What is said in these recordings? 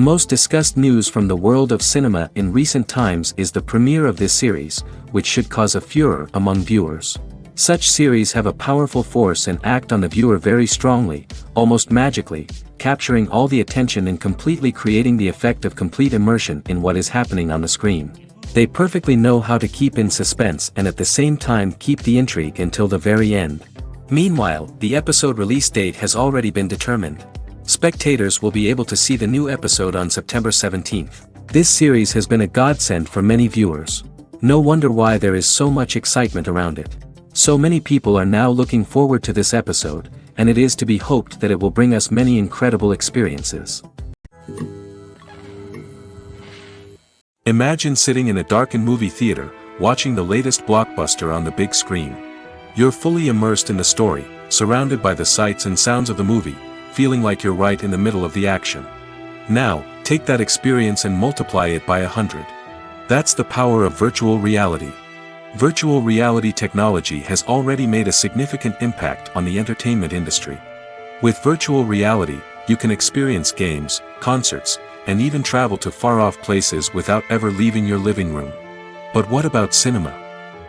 most discussed news from the world of cinema in recent times is the premiere of this series, which should cause a furor among viewers. Such series have a powerful force and act on the viewer very strongly, almost magically, capturing all the attention and completely creating the effect of complete immersion in what is happening on the screen. They perfectly know how to keep in suspense and at the same time keep the intrigue until the very end. Meanwhile, the episode release date has already been determined. Spectators will be able to see the new episode on September 17th. This series has been a godsend for many viewers. No wonder why there is so much excitement around it. So many people are now looking forward to this episode, and it is to be hoped that it will bring us many incredible experiences. Imagine sitting in a darkened movie theater, watching the latest blockbuster on the big screen. You're fully immersed in the story, surrounded by the sights and sounds of the movie, feeling like you're right in the middle of the action. Now, take that experience and multiply it by 100. That's the power of virtual reality. Virtual reality technology has already made a significant impact on the entertainment industry. With virtual reality, you can experience games, concerts, and even travel to far-off places without ever leaving your living room. But what about cinema?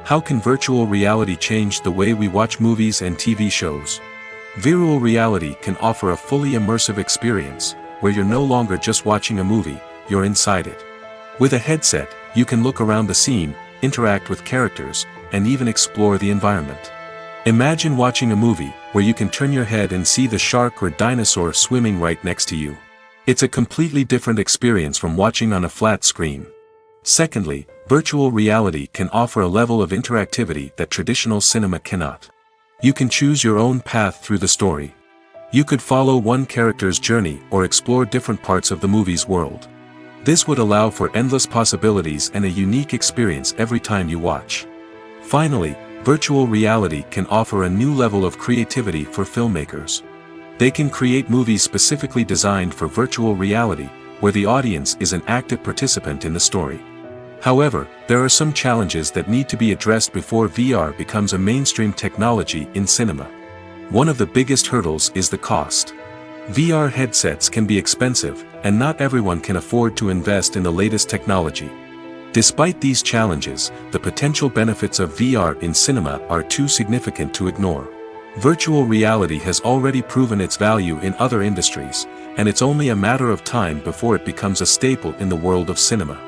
How can virtual reality change the way we watch movies and TV shows? Virtual reality can offer a fully immersive experience, where you're no longer just watching a movie, you're inside it. With a headset, you can look around the scene, interact with characters, and even explore the environment. Imagine watching a movie, where you can turn your head and see the shark or dinosaur swimming right next to you. It's a completely different experience from watching on a flat screen. Secondly, virtual reality can offer a level of interactivity that traditional cinema cannot. You can choose your own path through the story. You could follow one character's journey or explore different parts of the movie's world. This would allow for endless possibilities and a unique experience every time you watch. Finally, virtual reality can offer a new level of creativity for filmmakers. They can create movies specifically designed for virtual reality, where the audience is an active participant in the story. However, there are some challenges that need to be addressed before VR becomes a mainstream technology in cinema. One of the biggest hurdles is the cost. VR headsets can be expensive, and not everyone can afford to invest in the latest technology. Despite these challenges, the potential benefits of VR in cinema are too significant to ignore. Virtual reality has already proven its value in other industries, and it's only a matter of time before it becomes a staple in the world of cinema.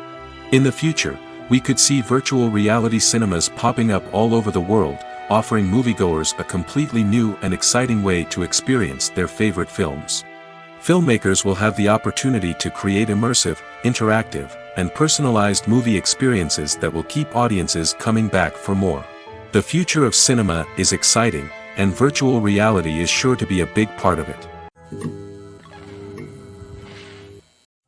In the future, we could see virtual reality cinemas popping up all over the world, offering moviegoers a completely new and exciting way to experience their favorite films. Filmmakers will have the opportunity to create immersive, interactive, and personalized movie experiences that will keep audiences coming back for more. The future of cinema is exciting, and virtual reality is sure to be a big part of it.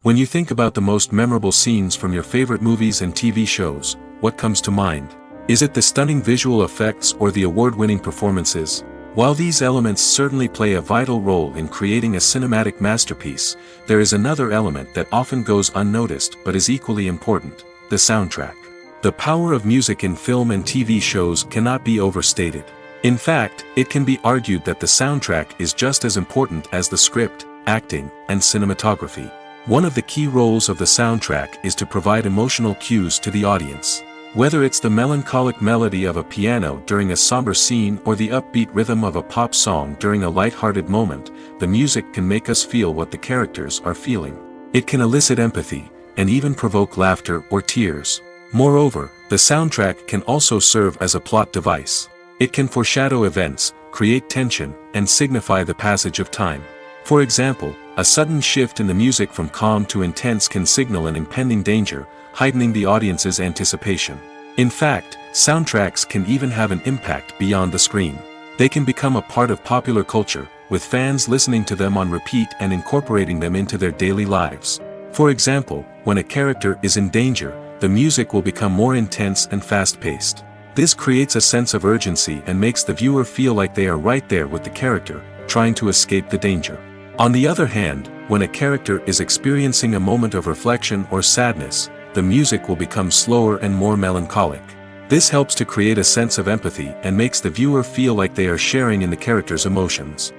When you think about the most memorable scenes from your favorite movies and TV shows, what comes to mind? Is it the stunning visual effects or the award-winning performances? While these elements certainly play a vital role in creating a cinematic masterpiece, there is another element that often goes unnoticed but is equally important: the soundtrack. The power of music in film and TV shows cannot be overstated. In fact, it can be argued that the soundtrack is just as important as the script, acting, and cinematography. One of the key roles of the soundtrack is to provide emotional cues to the audience. Whether it's the melancholic melody of a piano during a somber scene or the upbeat rhythm of a pop song during a light-hearted moment, the music can make us feel what the characters are feeling. It can elicit empathy, and even provoke laughter or tears. Moreover, the soundtrack can also serve as a plot device. It can foreshadow events, create tension, and signify the passage of time. For example, a sudden shift in the music from calm to intense can signal an impending danger, heightening the audience's anticipation. In fact, soundtracks can even have an impact beyond the screen. They can become a part of popular culture, with fans listening to them on repeat and incorporating them into their daily lives. For example, when a character is in danger, the music will become more intense and fast-paced. This creates a sense of urgency and makes the viewer feel like they are right there with the character, trying to escape the danger. On the other hand, when a character is experiencing a moment of reflection or sadness, the music will become slower and more melancholic. This helps to create a sense of empathy and makes the viewer feel like they are sharing in the character's emotions.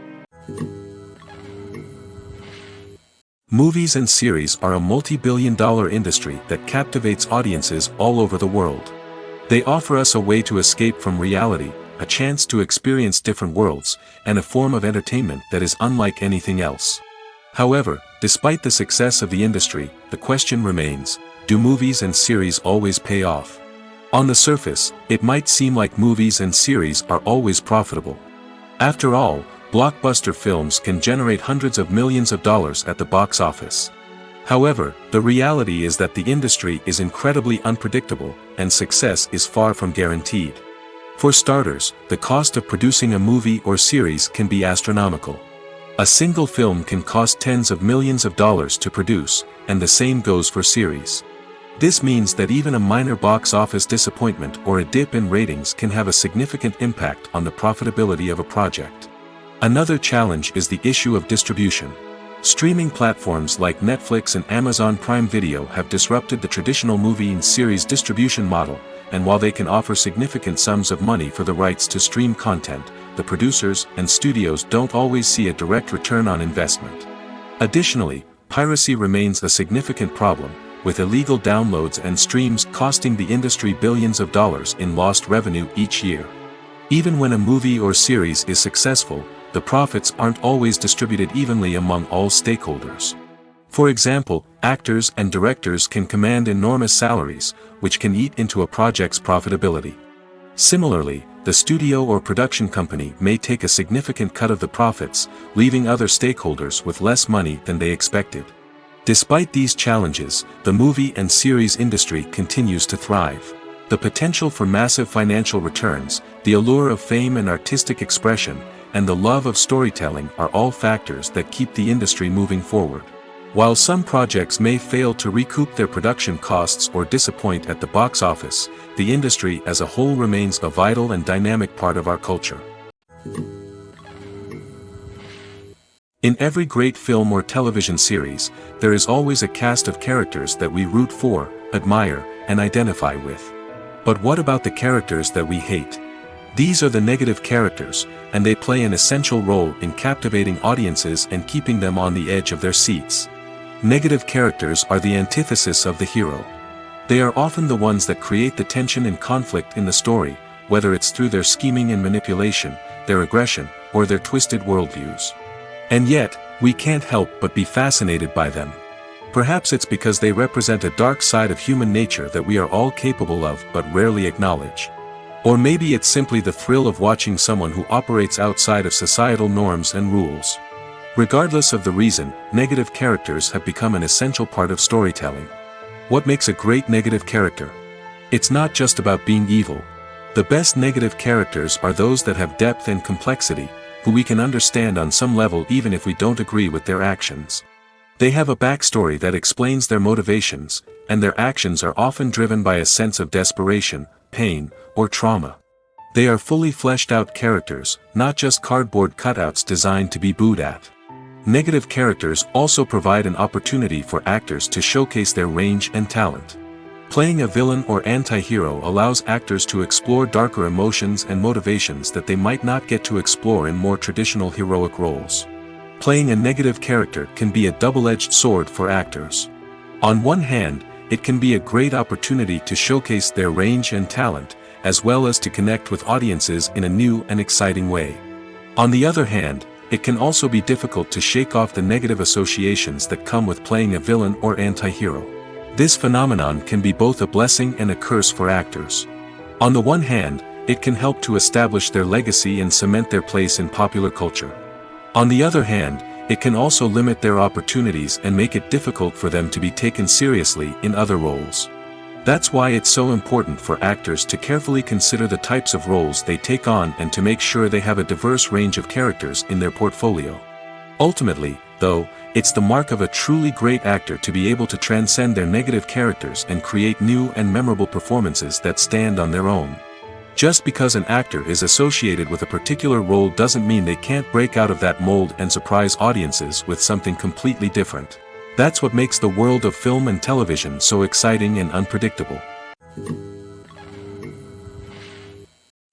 Movies and series are a multi-billion-dollar industry that captivates audiences all over the world. They offer us a way to escape from reality, a chance to experience different worlds, and a form of entertainment that is unlike anything else. However, despite the success of the industry, the question remains, do movies and series always pay off? On the surface, it might seem like movies and series are always profitable. After all, blockbuster films can generate hundreds of millions of dollars at the box office. However, the reality is that the industry is incredibly unpredictable, and success is far from guaranteed. For starters, the cost of producing a movie or series can be astronomical. A single film can cost tens of millions of dollars to produce, and the same goes for series. This means that even a minor box office disappointment or a dip in ratings can have a significant impact on the profitability of a project. Another challenge is the issue of distribution. Streaming platforms like Netflix and Amazon Prime Video have disrupted the traditional movie and series distribution model, and while they can offer significant sums of money for the rights to stream content, the producers and studios don't always see a direct return on investment. Additionally, piracy remains a significant problem, with illegal downloads and streams costing the industry billions of dollars in lost revenue each year. Even when a movie or series is successful, the profits aren't always distributed evenly among all stakeholders. For example, actors and directors can command enormous salaries, which can eat into a project's profitability. Similarly, the studio or production company may take a significant cut of the profits, leaving other stakeholders with less money than they expected. Despite these challenges, the movie and series industry continues to thrive. The potential for massive financial returns, the allure of fame and artistic expression, and the love of storytelling are all factors that keep the industry moving forward. While some projects may fail to recoup their production costs or disappoint at the box office, the industry as a whole remains a vital and dynamic part of our culture. In every great film or television series, there is always a cast of characters that we root for, admire, and identify with. But what about the characters that we hate? These are the negative characters, and they play an essential role in captivating audiences and keeping them on the edge of their seats. Negative characters are the antithesis of the hero. They are often the ones that create the tension and conflict in the story, whether it's through their scheming and manipulation, their aggression, or their twisted worldviews. And yet, we can't help but be fascinated by them. Perhaps it's because they represent a dark side of human nature that we are all capable of but rarely acknowledge. Or maybe it's simply the thrill of watching someone who operates outside of societal norms and rules. Regardless of the reason, negative characters have become an essential part of storytelling. What makes a great negative character? It's not just about being evil. The best negative characters are those that have depth and complexity, who we can understand on some level even if we don't agree with their actions. They have a backstory that explains their motivations, and their actions are often driven by a sense of desperation, pain, or trauma. They are fully fleshed out characters, not just cardboard cutouts designed to be booed at. Negative characters also provide an opportunity for actors to showcase their range and talent. Playing a villain or anti-hero allows actors to explore darker emotions and motivations that they might not get to explore in more traditional heroic roles. Playing a negative character can be a double-edged sword for actors. On one hand, it can be a great opportunity to showcase their range and talent, as well as to connect with audiences in a new and exciting way. On the other hand, it can also be difficult to shake off the negative associations that come with playing a villain or anti-hero. This phenomenon can be both a blessing and a curse for actors. On the one hand, it can help to establish their legacy and cement their place in popular culture. On the other hand, it can also limit their opportunities and make it difficult for them to be taken seriously in other roles. That's why it's so important for actors to carefully consider the types of roles they take on and to make sure they have a diverse range of characters in their portfolio. Ultimately, though, it's the mark of a truly great actor to be able to transcend their negative characters and create new and memorable performances that stand on their own. Just because an actor is associated with a particular role doesn't mean they can't break out of that mold and surprise audiences with something completely different. That's what makes the world of film and television so exciting and unpredictable.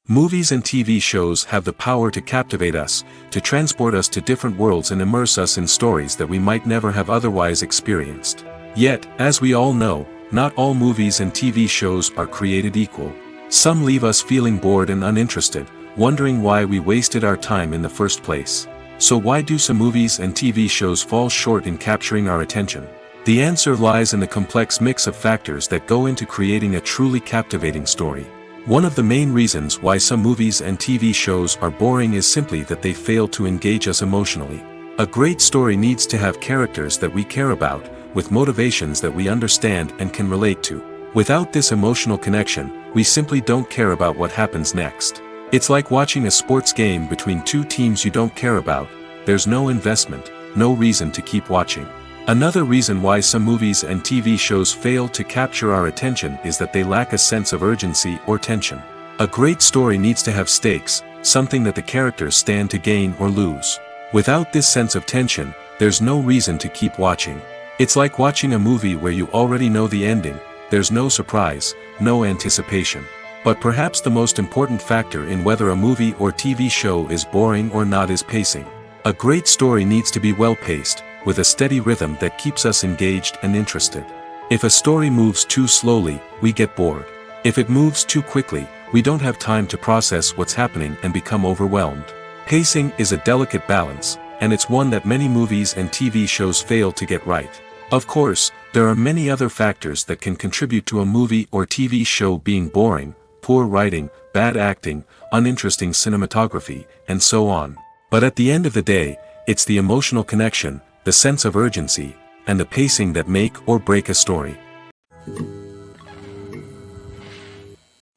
Movies and TV shows have the power to captivate us, to transport us to different worlds and immerse us in stories that we might never have otherwise experienced. Yet, as we all know, not all movies and TV shows are created equal. Some leave us feeling bored and uninterested, wondering why we wasted our time in the first place. So why do some movies and TV shows fall short in capturing our attention? The answer lies in the complex mix of factors that go into creating a truly captivating story. One of the main reasons why some movies and TV shows are boring is simply that they fail to engage us emotionally. A great story needs to have characters that we care about, with motivations that we understand and can relate to. Without this emotional connection, we simply don't care about what happens next. It's like watching a sports game between two teams you don't care about. There's no investment, no reason to keep watching. Another reason why some movies and TV shows fail to capture our attention is that they lack a sense of urgency or tension. A great story needs to have stakes, something that the characters stand to gain or lose. Without this sense of tension, there's no reason to keep watching. It's like watching a movie where you already know the ending. There's no surprise, no anticipation. But perhaps the most important factor in whether a movie or TV show is boring or not is pacing. A great story needs to be well-paced, with a steady rhythm that keeps us engaged and interested. If a story moves too slowly, we get bored. If it moves too quickly, we don't have time to process what's happening and become overwhelmed. Pacing is a delicate balance, and it's one that many movies and TV shows fail to get right. Of course, there are many other factors that can contribute to a movie or TV show being boring: poor writing, bad acting, uninteresting cinematography, and so on. But at the end of the day, it's the emotional connection, the sense of urgency, and the pacing that make or break a story.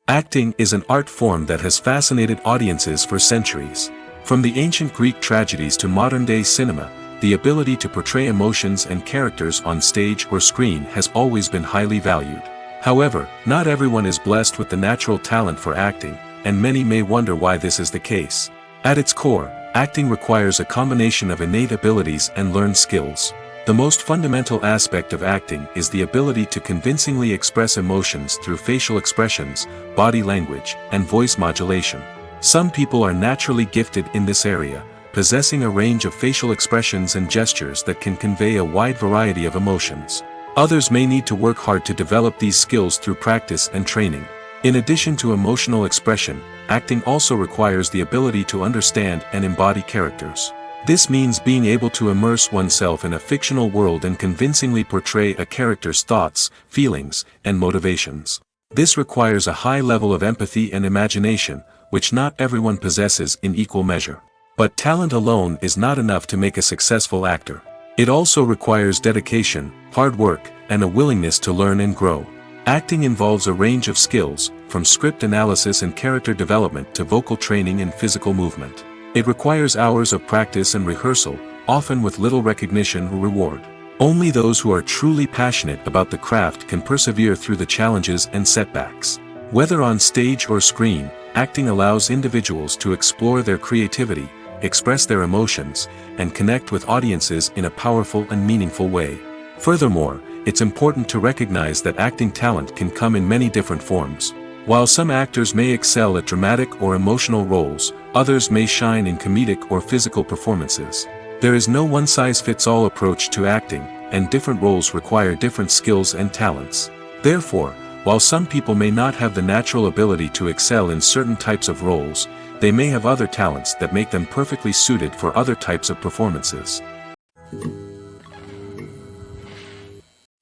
Acting is an art form that has fascinated audiences for centuries. From the ancient Greek tragedies to modern-day cinema, the ability to portray emotions and characters on stage or screen has always been highly valued. However, not everyone is blessed with the natural talent for acting, and many may wonder why this is the case. At its core, acting requires a combination of innate abilities and learned skills. The most fundamental aspect of acting is the ability to convincingly express emotions through facial expressions, body language, and voice modulation. Some people are naturally gifted in this area, possessing a range of facial expressions and gestures that can convey a wide variety of emotions. Others may need to work hard to develop these skills through practice and training. In addition to emotional expression, acting also requires the ability to understand and embody characters. This means being able to immerse oneself in a fictional world and convincingly portray a character's thoughts, feelings, and motivations. This requires a high level of empathy and imagination, which not everyone possesses in equal measure. But talent alone is not enough to make a successful actor. It also requires dedication, hard work, and a willingness to learn and grow. Acting involves a range of skills, from script analysis and character development to vocal training and physical movement. It requires hours of practice and rehearsal, often with little recognition or reward. Only those who are truly passionate about the craft can persevere through the challenges and setbacks. Whether on stage or screen, acting allows individuals to explore their creativity, express their emotions, and connect with audiences in a powerful and meaningful way. Furthermore, it's important to recognize that acting talent can come in many different forms. While some actors may excel at dramatic or emotional roles, others may shine in comedic or physical performances. There is no one-size-fits-all approach to acting, and different roles require different skills and talents. Therefore, while some people may not have the natural ability to excel in certain types of roles, they may have other talents that make them perfectly suited for other types of performances.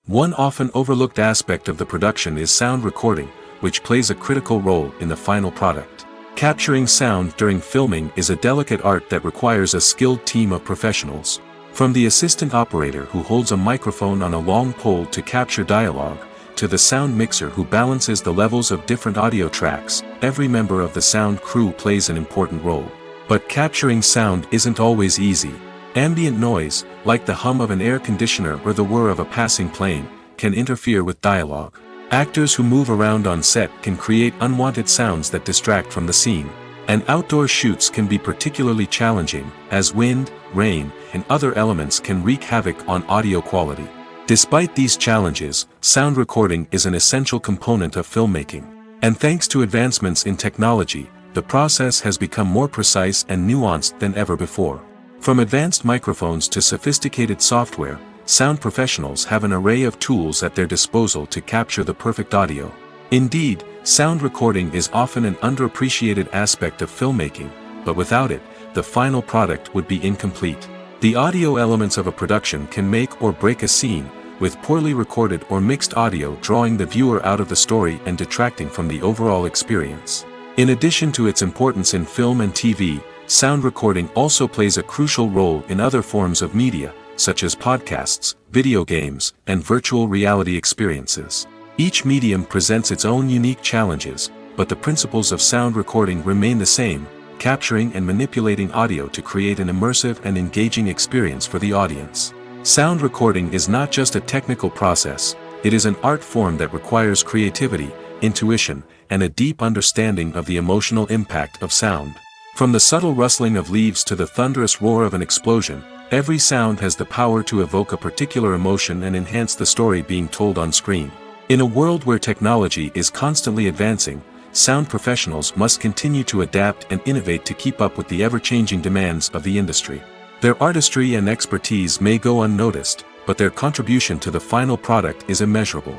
One often overlooked aspect of the production is sound recording, which plays a critical role in the final product. Capturing sound during filming is a delicate art that requires a skilled team of professionals. From the assistant operator who holds a microphone on a long pole to capture dialogue, to the sound mixer who balances the levels of different audio tracks, every member of the sound crew plays an important role. But capturing sound isn't always easy. Ambient noise, like the hum of an air conditioner or the whir of a passing plane, can interfere with dialogue. Actors who move around on set can create unwanted sounds that distract from the scene. And outdoor shoots can be particularly challenging, as wind, rain, and other elements can wreak havoc on audio quality. Despite these challenges, sound recording is an essential component of filmmaking. And thanks to advancements in technology, the process has become more precise and nuanced than ever before. From advanced microphones to sophisticated software, sound professionals have an array of tools at their disposal to capture the perfect audio. Indeed, sound recording is often an underappreciated aspect of filmmaking, but without it, the final product would be incomplete. The audio elements of a production can make or break a scene, with poorly recorded or mixed audio drawing the viewer out of the story and detracting from the overall experience. In addition to its importance in film and TV, sound recording also plays a crucial role in other forms of media, such as podcasts, video games, and virtual reality experiences. Each medium presents its own unique challenges, but the principles of sound recording remain the same, capturing and manipulating audio to create an immersive and engaging experience for the audience. Sound recording is not just a technical process, it is an art form that requires creativity, intuition, and a deep understanding of the emotional impact of sound. From the subtle rustling of leaves to the thunderous roar of an explosion, every sound has the power to evoke a particular emotion and enhance the story being told on screen. In a world where technology is constantly advancing, sound professionals must continue to adapt and innovate to keep up with the ever-changing demands of the industry. Their artistry and expertise may go unnoticed, but their contribution to the final product is immeasurable.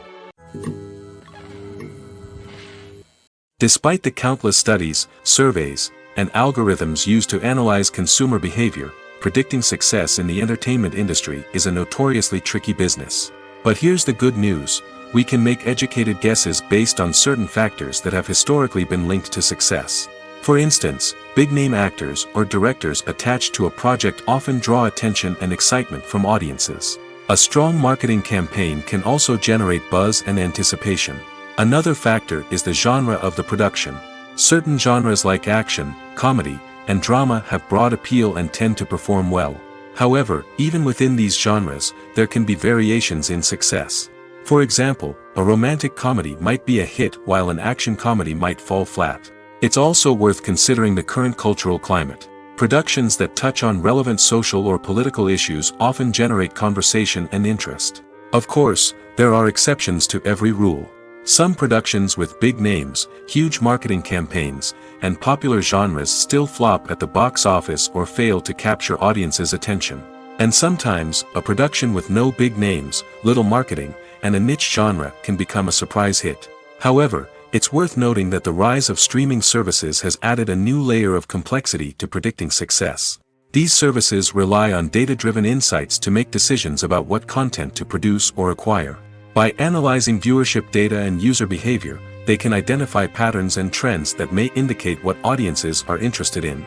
Despite the countless studies, surveys, and algorithms used to analyze consumer behavior, predicting success in the entertainment industry is a notoriously tricky business. But here's the good news: we can make educated guesses based on certain factors that have historically been linked to success. For instance, big-name actors or directors attached to a project often draw attention and excitement from audiences. A strong marketing campaign can also generate buzz and anticipation. Another factor is the genre of the production. Certain genres like action, comedy, and drama have broad appeal and tend to perform well. However, even within these genres, there can be variations in success. For example, a romantic comedy might be a hit while an action comedy might fall flat. It's also worth considering the current cultural climate. Productions that touch on relevant social or political issues often generate conversation and interest. Of course, there are exceptions to every rule. Some productions with big names, huge marketing campaigns, and popular genres still flop at the box office or fail to capture audiences' attention. And sometimes, a production with no big names, little marketing, and a niche genre can become a surprise hit. However, it's worth noting that the rise of streaming services has added a new layer of complexity to predicting success. These services rely on data-driven insights to make decisions about what content to produce or acquire. By analyzing viewership data and user behavior, they can identify patterns and trends that may indicate what audiences are interested in.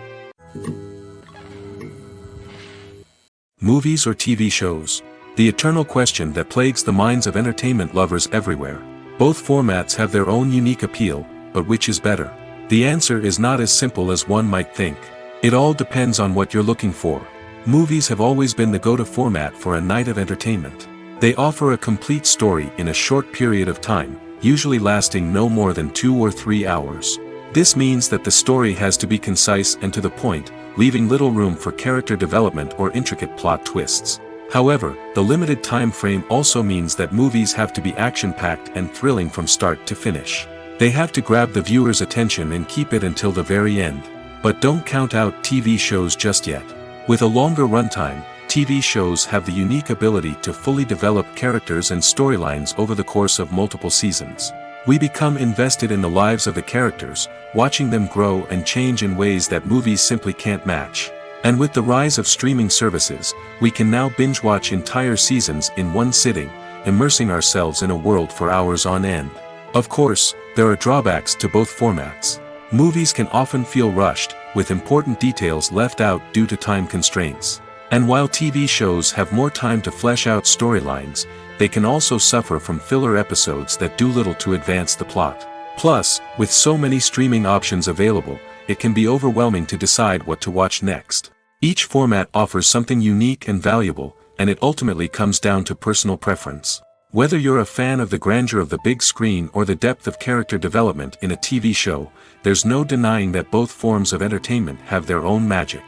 Movies or TV shows? The eternal question that plagues the minds of entertainment lovers everywhere. Both formats have their own unique appeal, but which is better? The answer is not as simple as one might think. It all depends on what you're looking for. Movies have always been the go-to format for a night of entertainment. They offer a complete story in a short period of time, usually lasting no more than 2 or 3 hours. This means that the story has to be concise and to the point, leaving little room for character development or intricate plot twists. However, the limited time frame also means that movies have to be action-packed and thrilling from start to finish. They have to grab the viewer's attention and keep it until the very end. But don't count out TV shows just yet. With a longer runtime, TV shows have the unique ability to fully develop characters and storylines over the course of multiple seasons. We become invested in the lives of the characters, watching them grow and change in ways that movies simply can't match. And with the rise of streaming services, we can now binge-watch entire seasons in one sitting, immersing ourselves in a world for hours on end. Of course, there are drawbacks to both formats. Movies can often feel rushed, with important details left out due to time constraints. And while TV shows have more time to flesh out storylines, they can also suffer from filler episodes that do little to advance the plot. Plus, with so many streaming options available, it can be overwhelming to decide what to watch next. Each format offers something unique and valuable, and it ultimately comes down to personal preference. Whether you're a fan of the grandeur of the big screen or the depth of character development in a TV show, there's no denying that both forms of entertainment have their own magic.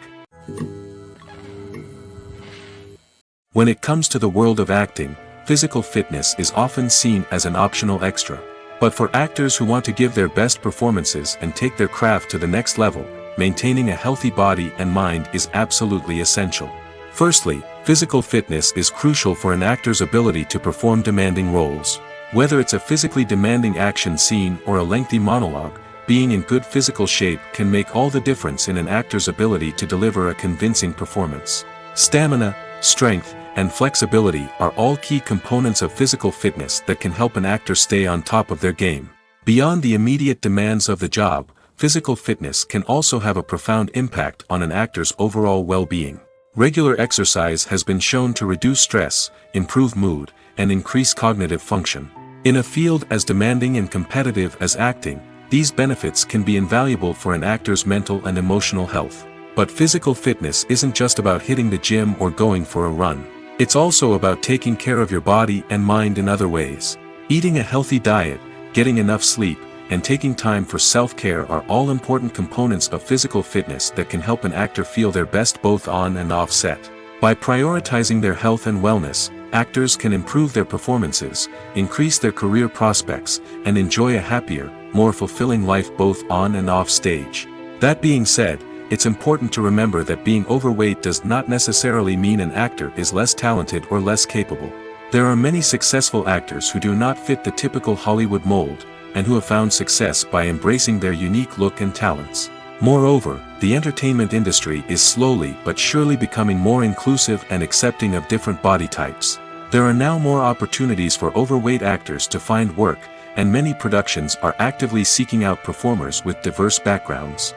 When it comes to the world of acting, physical fitness is often seen as an optional extra. But for actors who want to give their best performances and take their craft to the next level, maintaining a healthy body and mind is absolutely essential. Firstly, physical fitness is crucial for an actor's ability to perform demanding roles. Whether it's a physically demanding action scene or a lengthy monologue, being in good physical shape can make all the difference in an actor's ability to deliver a convincing performance. Stamina, strength, and flexibility are all key components of physical fitness that can help an actor stay on top of their game. Beyond the immediate demands of the job, physical fitness can also have a profound impact on an actor's overall well-being. Regular exercise has been shown to reduce stress, improve mood, and increase cognitive function. In a field as demanding and competitive as acting, these benefits can be invaluable for an actor's mental and emotional health. But physical fitness isn't just about hitting the gym or going for a run. It's also about taking care of your body and mind in other ways. Eating a healthy diet, getting enough sleep, and taking time for self-care are all important components of physical fitness that can help an actor feel their best both on and off set. By prioritizing their health and wellness, actors can improve their performances, increase their career prospects, and enjoy a happier, more fulfilling life both on and off stage. That being said, it's important to remember that being overweight does not necessarily mean an actor is less talented or less capable. There are many successful actors who do not fit the typical Hollywood mold, and who have found success by embracing their unique look and talents. Moreover, the entertainment industry is slowly but surely becoming more inclusive and accepting of different body types. There are now more opportunities for overweight actors to find work, and many productions are actively seeking out performers with diverse backgrounds.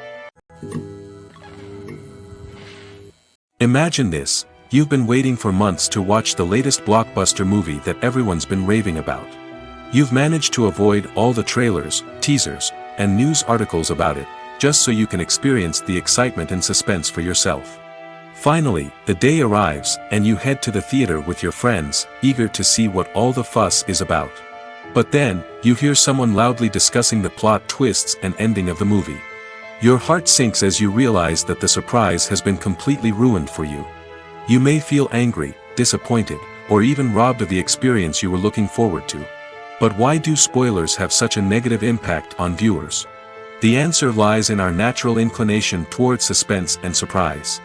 Imagine this: you've been waiting for months to watch the latest blockbuster movie that everyone's been raving about. You've managed to avoid all the trailers, teasers, and news articles about it, just so you can experience the excitement and suspense for yourself. Finally, the day arrives, and you head to the theater with your friends, eager to see what all the fuss is about. But then, you hear someone loudly discussing the plot twists and ending of the movie. Your heart sinks as you realize that the surprise has been completely ruined for you. You may feel angry, disappointed, or even robbed of the experience you were looking forward to. But why do spoilers have such a negative impact on viewers? The answer lies in our natural inclination toward suspense and surprise.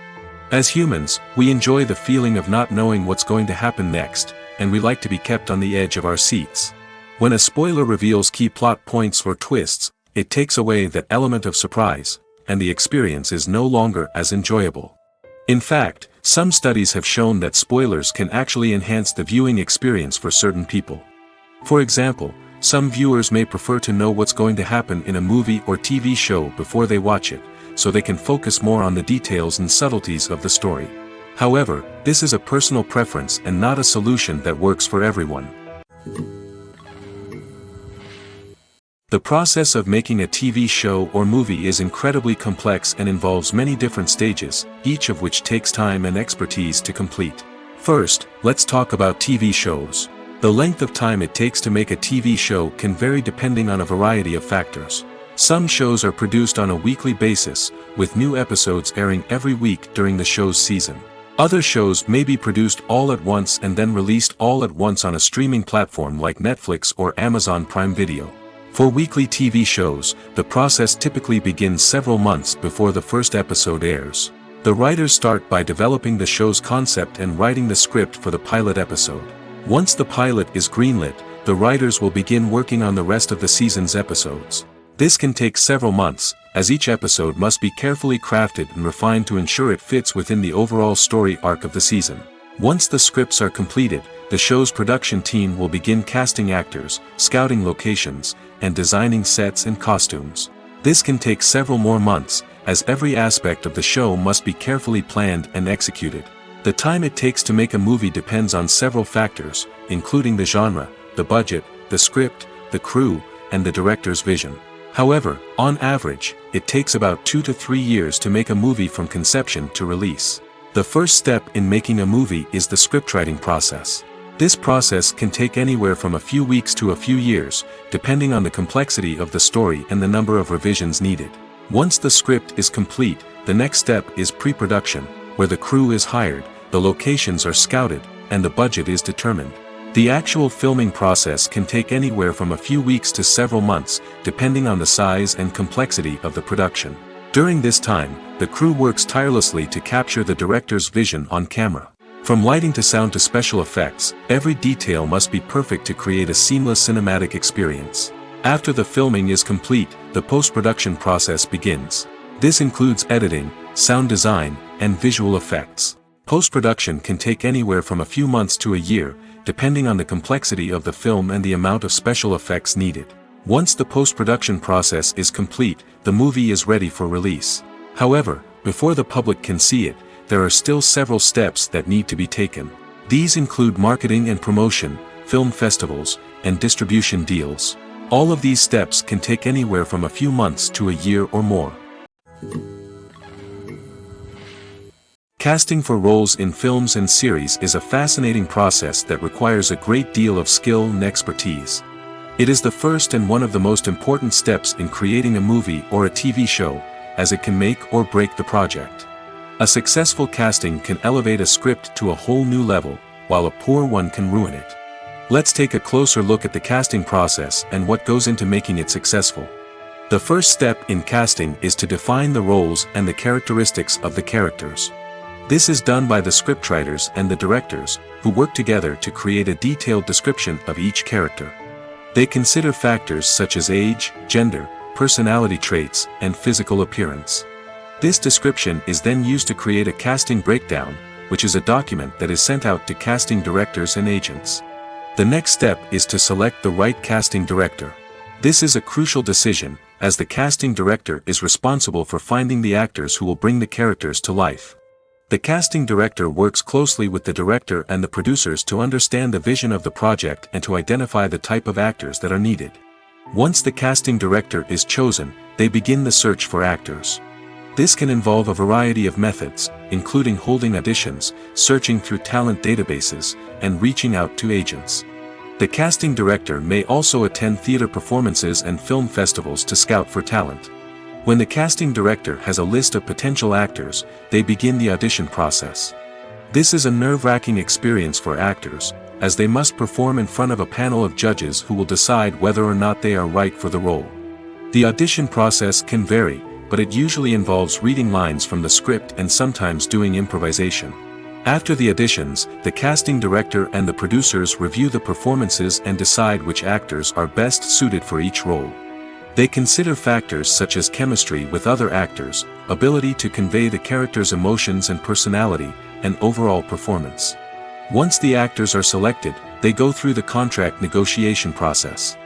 As humans, we enjoy the feeling of not knowing what's going to happen next, and we like to be kept on the edge of our seats. When a spoiler reveals key plot points or twists, it takes away that element of surprise, and the experience is no longer as enjoyable. In fact, some studies have shown that spoilers can actually enhance the viewing experience for certain people. For example, some viewers may prefer to know what's going to happen in a movie or TV show before they watch it, so they can focus more on the details and subtleties of the story. However, this is a personal preference and not a solution that works for everyone. The process of making a TV show or movie is incredibly complex and involves many different stages, each of which takes time and expertise to complete. First, let's talk about TV shows. The length of time it takes to make a TV show can vary depending on a variety of factors. Some shows are produced on a weekly basis, with new episodes airing every week during the show's season. Other shows may be produced all at once and then released all at once on a streaming platform like Netflix or Amazon Prime Video. For weekly TV shows, the process typically begins several months before the first episode airs. The writers start by developing the show's concept and writing the script for the pilot episode. Once the pilot is greenlit, the writers will begin working on the rest of the season's episodes. This can take several months, as each episode must be carefully crafted and refined to ensure it fits within the overall story arc of the season. Once the scripts are completed, the show's production team will begin casting actors, scouting locations, and designing sets and costumes. This can take several more months, as every aspect of the show must be carefully planned and executed. The time it takes to make a movie depends on several factors, including the genre, the budget, the script, the crew, and the director's vision. However, on average, it takes about 2 to 3 years to make a movie from conception to release. The first step in making a movie is the scriptwriting process. This process can take anywhere from a few weeks to a few years, depending on the complexity of the story and the number of revisions needed. Once the script is complete, the next step is pre-production, where the crew is hired, the locations are scouted, and the budget is determined. The actual filming process can take anywhere from a few weeks to several months, depending on the size and complexity of the production. During this time, the crew works tirelessly to capture the director's vision on camera. From lighting to sound to special effects, every detail must be perfect to create a seamless cinematic experience. After the filming is complete, the post-production process begins. This includes editing, sound design, and visual effects. Post-production can take anywhere from a few months to a year, depending on the complexity of the film and the amount of special effects needed. Once the post-production process is complete, the movie is ready for release. However, before the public can see it, there are still several steps that need to be taken. These include marketing and promotion, film festivals, and distribution deals. All of these steps can take anywhere from a few months to a year or more. Casting for roles in films and series is a fascinating process that requires a great deal of skill and expertise. It is the first and one of the most important steps in creating a movie or a TV show, as it can make or break the project. A successful casting can elevate a script to a whole new level, while a poor one can ruin it. Let's take a closer look at the casting process and what goes into making it successful. The first step in casting is to define the roles and the characteristics of the characters. This is done by the scriptwriters and the directors, who work together to create a detailed description of each character. They consider factors such as age, gender, personality traits, and physical appearance. This description is then used to create a casting breakdown, which is a document that is sent out to casting directors and agents. The next step is to select the right casting director. This is a crucial decision, as the casting director is responsible for finding the actors who will bring the characters to life. The casting director works closely with the director and the producers to understand the vision of the project and to identify the type of actors that are needed. Once the casting director is chosen, they begin the search for actors. This can involve a variety of methods, including holding auditions, searching through talent databases, and reaching out to agents. The casting director may also attend theater performances and film festivals to scout for talent. When the casting director has a list of potential actors, they begin the audition process. This is a nerve-wracking experience for actors, as they must perform in front of a panel of judges who will decide whether or not they are right for the role. The audition process can vary, but it usually involves reading lines from the script and sometimes doing improvisation. After the auditions, the casting director and the producers review the performances and decide which actors are best suited for each role. They consider factors such as chemistry with other actors, ability to convey the character's emotions and personality, and overall performance. Once the actors are selected, they go through the contract negotiation process.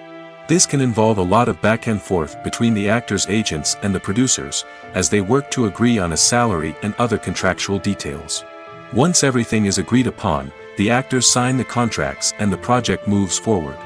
This can involve a lot of back and forth between the actors' agents and the producers, as they work to agree on a salary and other contractual details. Once everything is agreed upon, the actors sign the contracts and the project moves forward.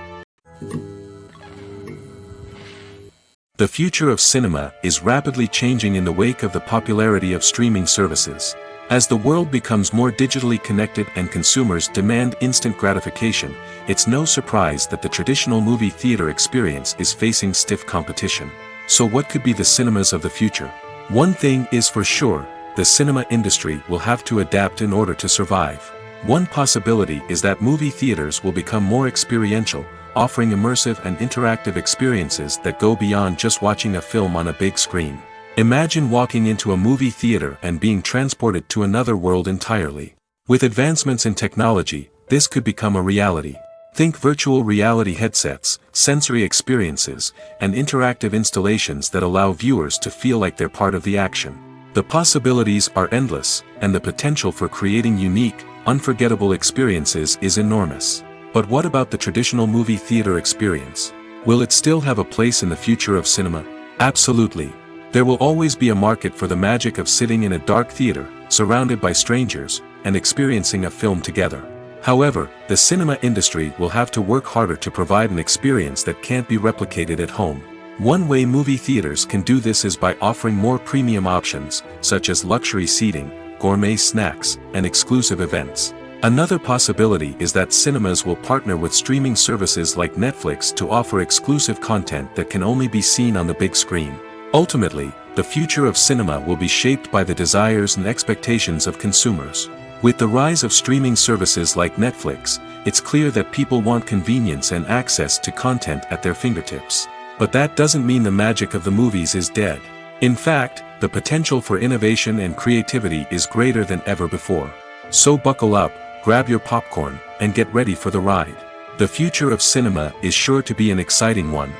The future of cinema is rapidly changing in the wake of the popularity of streaming services. As the world becomes more digitally connected and consumers demand instant gratification, it's no surprise that the traditional movie theater experience is facing stiff competition. So what could be the cinemas of the future? One thing is for sure, the cinema industry will have to adapt in order to survive. One possibility is that movie theaters will become more experiential, offering immersive and interactive experiences that go beyond just watching a film on a big screen. Imagine walking into a movie theater and being transported to another world entirely. With advancements in technology, this could become a reality. Think virtual reality headsets, sensory experiences, and interactive installations that allow viewers to feel like they're part of the action. The possibilities are endless, and the potential for creating unique, unforgettable experiences is enormous. But what about the traditional movie theater experience? Will it still have a place in the future of cinema? Absolutely. There will always be a market for the magic of sitting in a dark theater, surrounded by strangers, and experiencing a film together. However, the cinema industry will have to work harder to provide an experience that can't be replicated at home. One way movie theaters can do this is by offering more premium options, such as luxury seating, gourmet snacks, and exclusive events. Another possibility is that cinemas will partner with streaming services like Netflix to offer exclusive content that can only be seen on the big screen. Ultimately, the future of cinema will be shaped by the desires and expectations of consumers. With the rise of streaming services like Netflix, it's clear that people want convenience and access to content at their fingertips. But that doesn't mean the magic of the movies is dead. In fact, the potential for innovation and creativity is greater than ever before. So buckle up, grab your popcorn, and get ready for the ride. The future of cinema is sure to be an exciting one.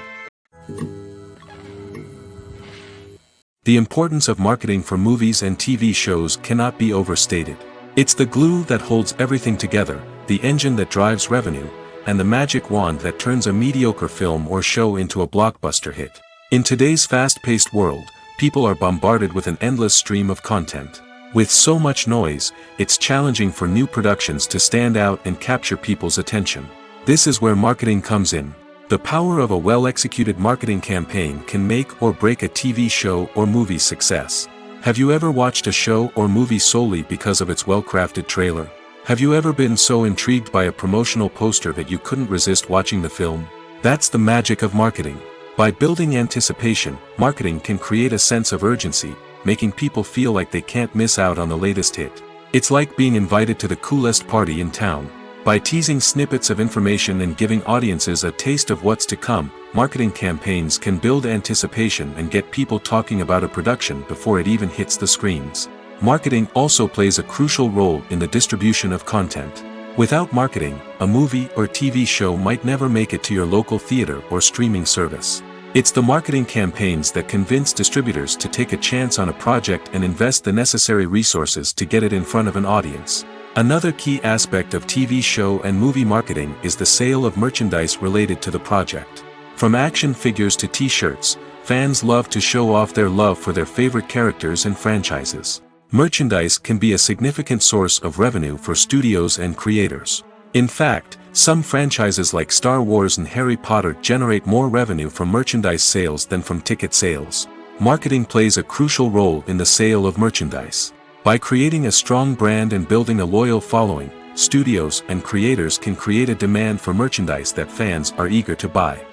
The importance of marketing for movies and TV shows cannot be overstated. It's the glue that holds everything together, the engine that drives revenue, and the magic wand that turns a mediocre film or show into a blockbuster hit. In today's fast-paced world, people are bombarded with an endless stream of content. With so much noise, it's challenging for new productions to stand out and capture people's attention. This is where marketing comes in. The power of a well-executed marketing campaign can make or break a TV show or movie's success. Have you ever watched a show or movie solely because of its well-crafted trailer? Have you ever been so intrigued by a promotional poster that you couldn't resist watching the film? That's the magic of marketing. By building anticipation, marketing can create a sense of urgency, making people feel like they can't miss out on the latest hit. It's like being invited to the coolest party in town. By teasing snippets of information and giving audiences a taste of what's to come, marketing campaigns can build anticipation and get people talking about a production before it even hits the screens. Marketing also plays a crucial role in the distribution of content. Without marketing, a movie or TV show might never make it to your local theater or streaming service. It's the marketing campaigns that convince distributors to take a chance on a project and invest the necessary resources to get it in front of an audience. Another key aspect of TV show and movie marketing is the sale of merchandise related to the project. From action figures to t-shirts, fans love to show off their love for their favorite characters and franchises. Merchandise can be a significant source of revenue for studios and creators. In fact, some franchises like Star Wars and Harry Potter generate more revenue from merchandise sales than from ticket sales. Marketing plays a crucial role in the sale of merchandise. By creating a strong brand and building a loyal following, studios and creators can create a demand for merchandise that fans are eager to buy.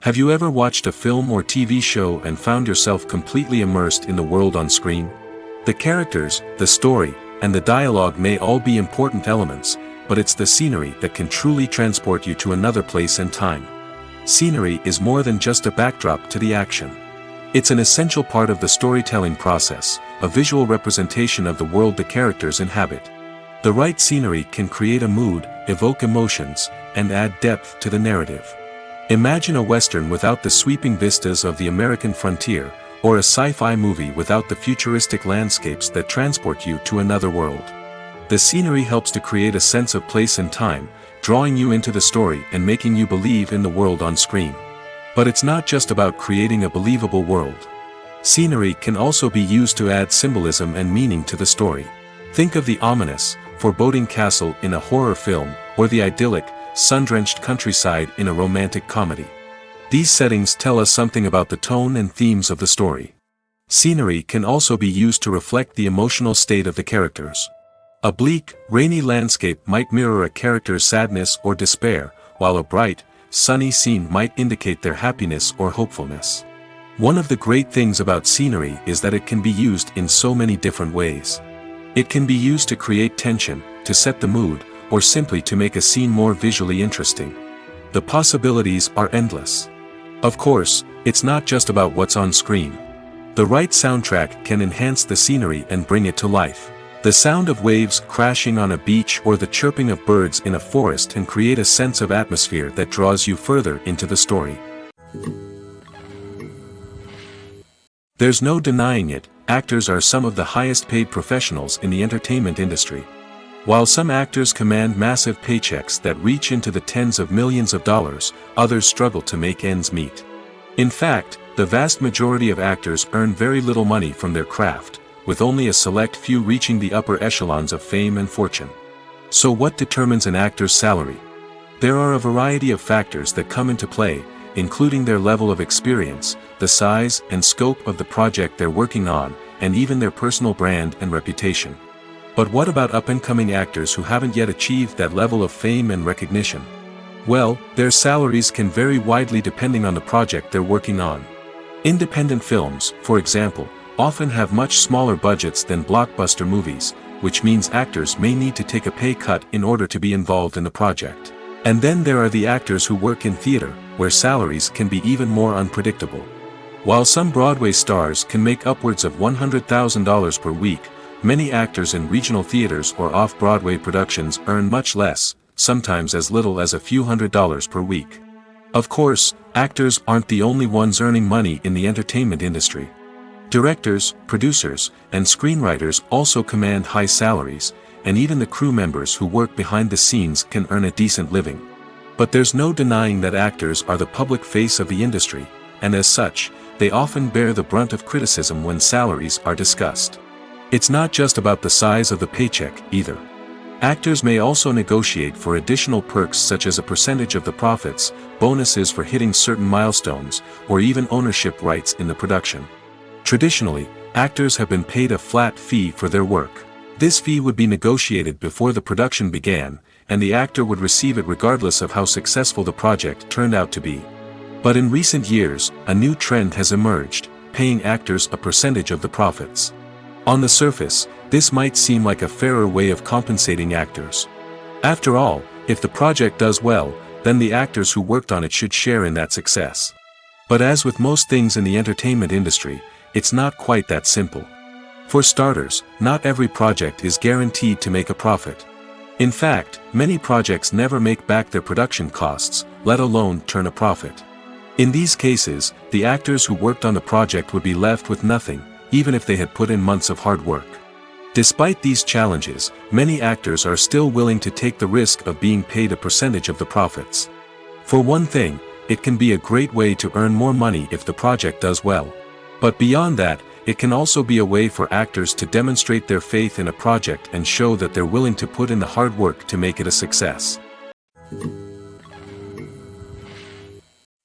Have you ever watched a film or TV show and found yourself completely immersed in the world on screen? The characters, the story, and the dialogue may all be important elements, but it's the scenery that can truly transport you to another place and time. Scenery is more than just a backdrop to the action. It's an essential part of the storytelling process, a visual representation of the world the characters inhabit. The right scenery can create a mood, evoke emotions, and add depth to the narrative. Imagine a western without the sweeping vistas of the American frontier, or a sci-fi movie without the futuristic landscapes that transport you to another world. The scenery helps to create a sense of place and time, drawing you into the story and making you believe in the world on screen. But it's not just about creating a believable world. Scenery can also be used to add symbolism and meaning to the story. Think of the ominous, foreboding castle in a horror film, or the idyllic, sun-drenched countryside in a romantic comedy. These settings tell us something about the tone and themes of the story. Scenery can also be used to reflect the emotional state of the characters. A bleak, rainy landscape might mirror a character's sadness or despair, while a bright, sunny scene might indicate their happiness or hopefulness. One of the great things about scenery is that it can be used in so many different ways. It can be used to create tension, to set the mood, or simply to make a scene more visually interesting. The possibilities are endless. Of course, it's not just about what's on screen. The right soundtrack can enhance the scenery and bring it to life. The sound of waves crashing on a beach or the chirping of birds in a forest can create a sense of atmosphere that draws you further into the story. There's no denying it, actors are some of the highest paid professionals in the entertainment industry. While some actors command massive paychecks that reach into the tens of millions of dollars, others struggle to make ends meet. In fact, the vast majority of actors earn very little money from their craft, with only a select few reaching the upper echelons of fame and fortune. So what determines an actor's salary? There are a variety of factors that come into play, including their level of experience, the size and scope of the project they're working on, and even their personal brand and reputation. But what about up-and-coming actors who haven't yet achieved that level of fame and recognition? Well, their salaries can vary widely depending on the project they're working on. Independent films, for example, often have much smaller budgets than blockbuster movies, which means actors may need to take a pay cut in order to be involved in the project. And then there are the actors who work in theater, where salaries can be even more unpredictable. While some Broadway stars can make upwards of $100,000 per week, many actors in regional theaters or off-Broadway productions earn much less, sometimes as little as a few $100s per week. Of course, actors aren't the only ones earning money in the entertainment industry. Directors, producers, and screenwriters also command high salaries, and even the crew members who work behind the scenes can earn a decent living. But there's no denying that actors are the public face of the industry, and as such, they often bear the brunt of criticism when salaries are discussed. It's not just about the size of the paycheck, either. Actors may also negotiate for additional perks such as a percentage of the profits, bonuses for hitting certain milestones, or even ownership rights in the production. Traditionally, actors have been paid a flat fee for their work. This fee would be negotiated before the production began, and the actor would receive it regardless of how successful the project turned out to be. But in recent years, a new trend has emerged, paying actors a percentage of the profits. On the surface, this might seem like a fairer way of compensating actors. After all, if the project does well, then the actors who worked on it should share in that success. But as with most things in the entertainment industry, it's not quite that simple. For starters, not every project is guaranteed to make a profit. In fact, many projects never make back their production costs, let alone turn a profit. In these cases, the actors who worked on the project would be left with nothing, even if they had put in months of hard work. Despite these challenges, many actors are still willing to take the risk of being paid a percentage of the profits. For one thing, it can be a great way to earn more money if the project does well. But beyond that, it can also be a way for actors to demonstrate their faith in a project and show that they're willing to put in the hard work to make it a success.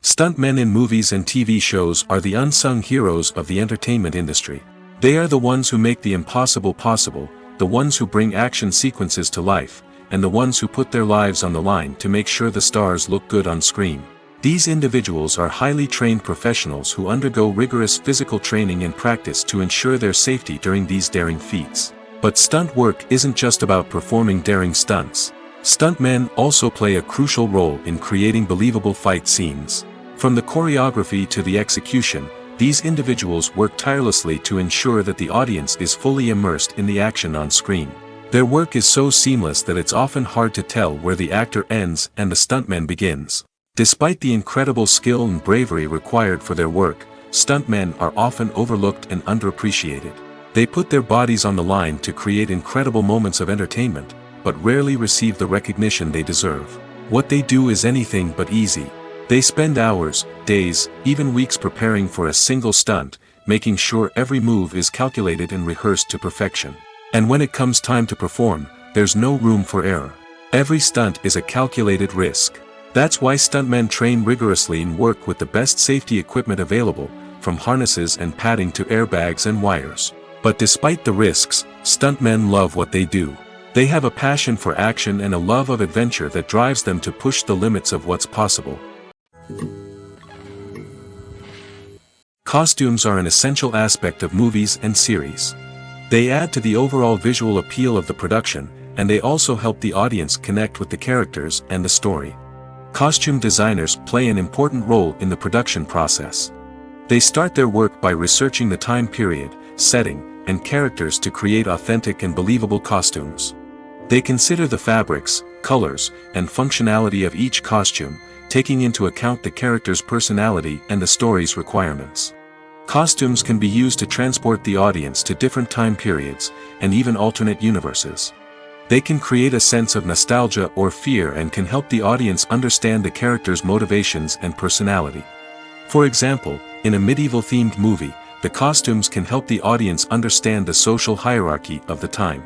Stuntmen in movies and TV shows are the unsung heroes of the entertainment industry. They are the ones who make the impossible possible, the ones who bring action sequences to life, and the ones who put their lives on the line to make sure the stars look good on screen. These individuals are highly trained professionals who undergo rigorous physical training and practice to ensure their safety during these daring feats. But stunt work isn't just about performing daring stunts. Stuntmen also play a crucial role in creating believable fight scenes. From the choreography to the execution, these individuals work tirelessly to ensure that the audience is fully immersed in the action on screen. Their work is so seamless that it's often hard to tell where the actor ends and the stuntman begins. Despite the incredible skill and bravery required for their work, stuntmen are often overlooked and underappreciated. They put their bodies on the line to create incredible moments of entertainment, but rarely receive the recognition they deserve. What they do is anything but easy. They spend hours, days, even weeks preparing for a single stunt, making sure every move is calculated and rehearsed to perfection. And when it comes time to perform, there's no room for error. Every stunt is a calculated risk. That's why stuntmen train rigorously and work with the best safety equipment available, from harnesses and padding to airbags and wires. But despite the risks, stuntmen love what they do. They have a passion for action and a love of adventure that drives them to push the limits of what's possible. Costumes are an essential aspect of movies and series. They add to the overall visual appeal of the production, and they also help the audience connect with the characters and the story. Costume designers play an important role in the production process. They start their work by researching the time period, setting, and characters to create authentic and believable costumes. They consider the fabrics, colors, and functionality of each costume, taking into account the character's personality and the story's requirements. Costumes can be used to transport the audience to different time periods, and even alternate universes. They can create a sense of nostalgia or fear and can help the audience understand the character's motivations and personality. For example, in a medieval-themed movie, the costumes can help the audience understand the social hierarchy of the time.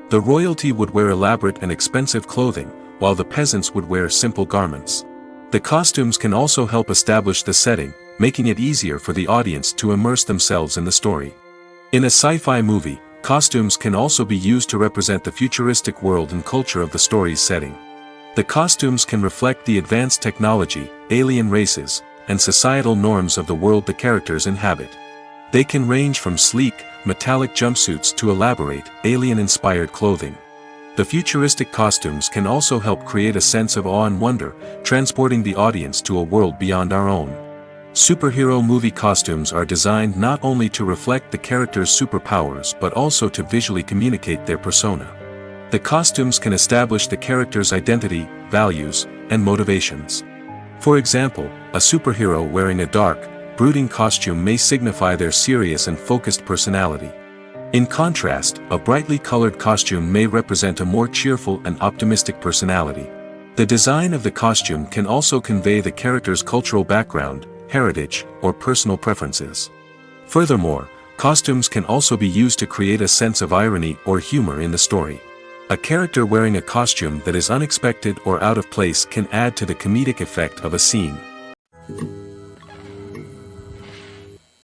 The royalty would wear elaborate and expensive clothing, while the peasants would wear simple garments. The costumes can also help establish the setting, making it easier for the audience to immerse themselves in the story. In a sci-fi movie, costumes can also be used to represent the futuristic world and culture of the story's setting. The costumes can reflect the advanced technology, alien races, and societal norms of the world the characters inhabit. They can range from sleek, metallic jumpsuits to elaborate, alien-inspired clothing. The futuristic costumes can also help create a sense of awe and wonder, transporting the audience to a world beyond our own. Superhero movie costumes are designed not only to reflect the character's superpowers but also to visually communicate their persona. The costumes can establish the character's identity, values, and motivations. For example, a superhero wearing a dark, brooding costume may signify their serious and focused personality. In contrast, a brightly colored costume may represent a more cheerful and optimistic personality. The design of the costume can also convey the character's cultural background, heritage, or personal preferences. Furthermore, costumes can also be used to create a sense of irony or humor in the story. A character wearing a costume that is unexpected or out of place can add to the comedic effect of a scene.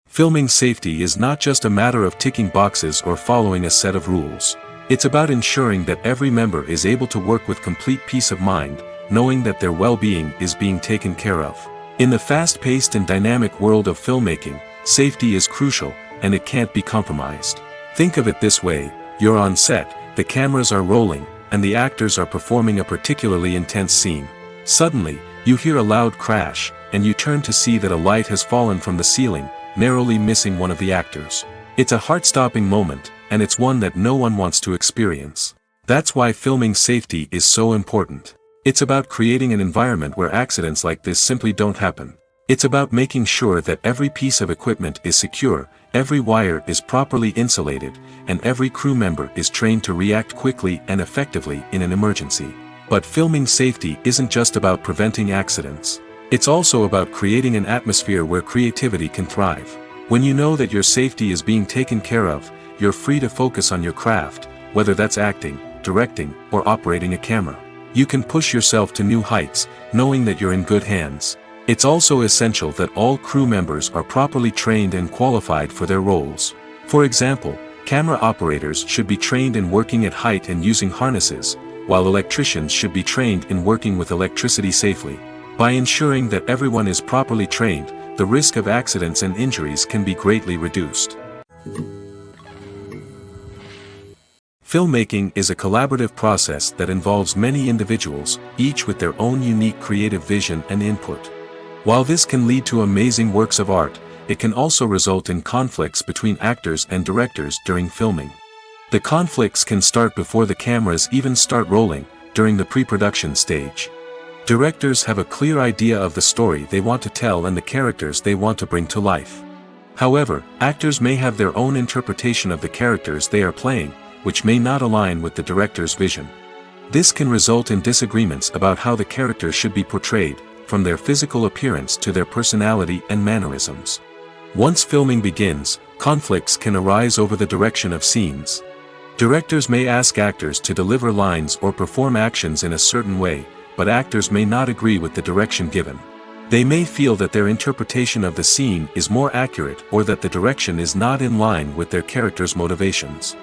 Filming safety is not just a matter of ticking boxes or following a set of rules. It's about ensuring that every member is able to work with complete peace of mind, knowing that their well-being is being taken care of. In the fast-paced and dynamic world of filmmaking, safety is crucial, and it can't be compromised. Think of it this way: you're on set, the cameras are rolling, and the actors are performing a particularly intense scene. Suddenly, you hear a loud crash, and you turn to see that a light has fallen from the ceiling, narrowly missing one of the actors. It's a heart-stopping moment, and it's one that no one wants to experience. That's why filming safety is so important. It's about creating an environment where accidents like this simply don't happen. It's about making sure that every piece of equipment is secure, every wire is properly insulated, and every crew member is trained to react quickly and effectively in an emergency. But filming safety isn't just about preventing accidents. It's also about creating an atmosphere where creativity can thrive. When you know that your safety is being taken care of, you're free to focus on your craft, whether that's acting, directing, or operating a camera. You can push yourself to new heights, knowing that you're in good hands. It's also essential that all crew members are properly trained and qualified for their roles. For example, camera operators should be trained in working at height and using harnesses, while electricians should be trained in working with electricity safely. By ensuring that everyone is properly trained, the risk of accidents and injuries can be greatly reduced. Filmmaking is a collaborative process that involves many individuals, each with their own unique creative vision and input. While this can lead to amazing works of art, it can also result in conflicts between actors and directors during filming. The conflicts can start before the cameras even start rolling, during the pre-production stage. Directors have a clear idea of the story they want to tell and the characters they want to bring to life. However, actors may have their own interpretation of the characters they are playing, which may not align with the director's vision. This can result in disagreements about how the character should be portrayed, from their physical appearance to their personality and mannerisms. Once filming begins, conflicts can arise over the direction of scenes. Directors may ask actors to deliver lines or perform actions in a certain way, but actors may not agree with the direction given. They may feel that their interpretation of the scene is more accurate or that the direction is not in line with their character's motivations.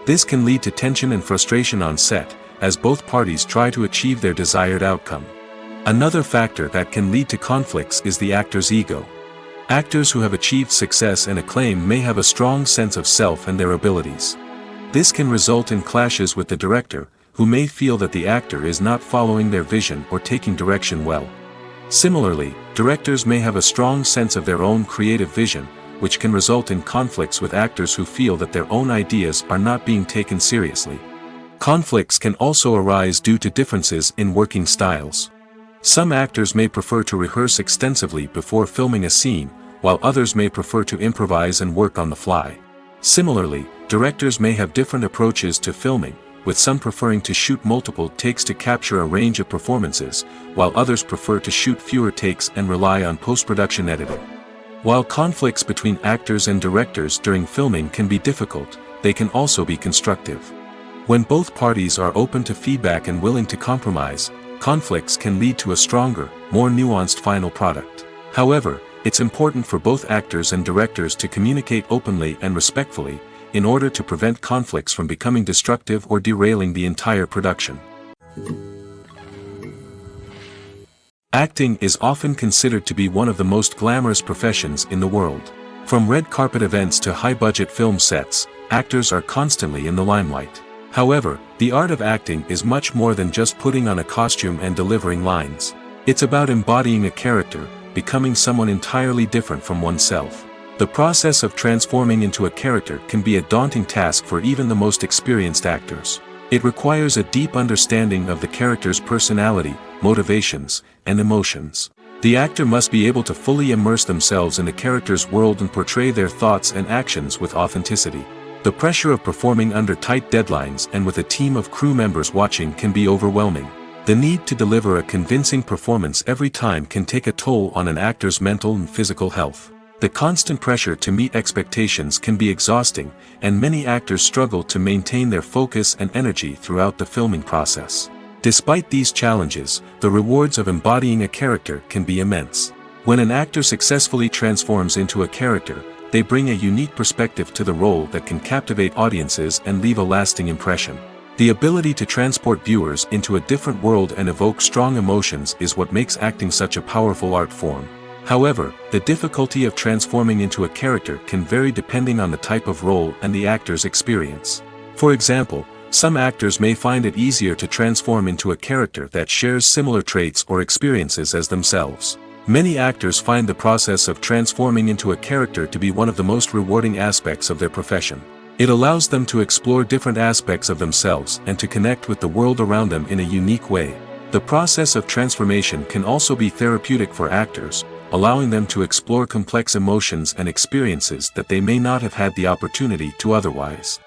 This can lead to tension and frustration on set, as both parties try to achieve their desired outcome. Another factor that can lead to conflicts is the actor's ego. Actors who have achieved success and acclaim may have a strong sense of self and their abilities. This can result in clashes with the director, who may feel that the actor is not following their vision or taking direction well. Similarly, directors may have a strong sense of their own creative vision, which can result in conflicts with actors who feel that their own ideas are not being taken seriously. Conflicts can also arise due to differences in working styles. Some actors may prefer to rehearse extensively before filming a scene, while others may prefer to improvise and work on the fly. Similarly, directors may have different approaches to filming, with some preferring to shoot multiple takes to capture a range of performances, while others prefer to shoot fewer takes and rely on post-production editing. While conflicts between actors and directors during filming can be difficult, they can also be constructive. When both parties are open to feedback and willing to compromise, conflicts can lead to a stronger, more nuanced final product. However, it's important for both actors and directors to communicate openly and respectfully, in order to prevent conflicts from becoming destructive or derailing the entire production. Acting is often considered to be one of the most glamorous professions in the world. From red carpet events to high-budget film sets, actors are constantly in the limelight. However, the art of acting is much more than just putting on a costume and delivering lines. It's about embodying a character, becoming someone entirely different from oneself. The process of transforming into a character can be a daunting task for even the most experienced actors. It requires a deep understanding of the character's personality, motivations, and emotions. The actor must be able to fully immerse themselves in the character's world and portray their thoughts and actions with authenticity. The pressure of performing under tight deadlines and with a team of crew members watching can be overwhelming. The need to deliver a convincing performance every time can take a toll on an actor's mental and physical health. The constant pressure to meet expectations can be exhausting, and many actors struggle to maintain their focus and energy throughout the filming process. Despite these challenges, the rewards of embodying a character can be immense. When an actor successfully transforms into a character, they bring a unique perspective to the role that can captivate audiences and leave a lasting impression. The ability to transport viewers into a different world and evoke strong emotions is what makes acting such a powerful art form. However, the difficulty of transforming into a character can vary depending on the type of role and the actor's experience. For example, some actors may find it easier to transform into a character that shares similar traits or experiences as themselves. Many actors find the process of transforming into a character to be one of the most rewarding aspects of their profession. It allows them to explore different aspects of themselves and to connect with the world around them in a unique way. The process of transformation can also be therapeutic for actors, allowing them to explore complex emotions and experiences that they may not have had the opportunity to otherwise.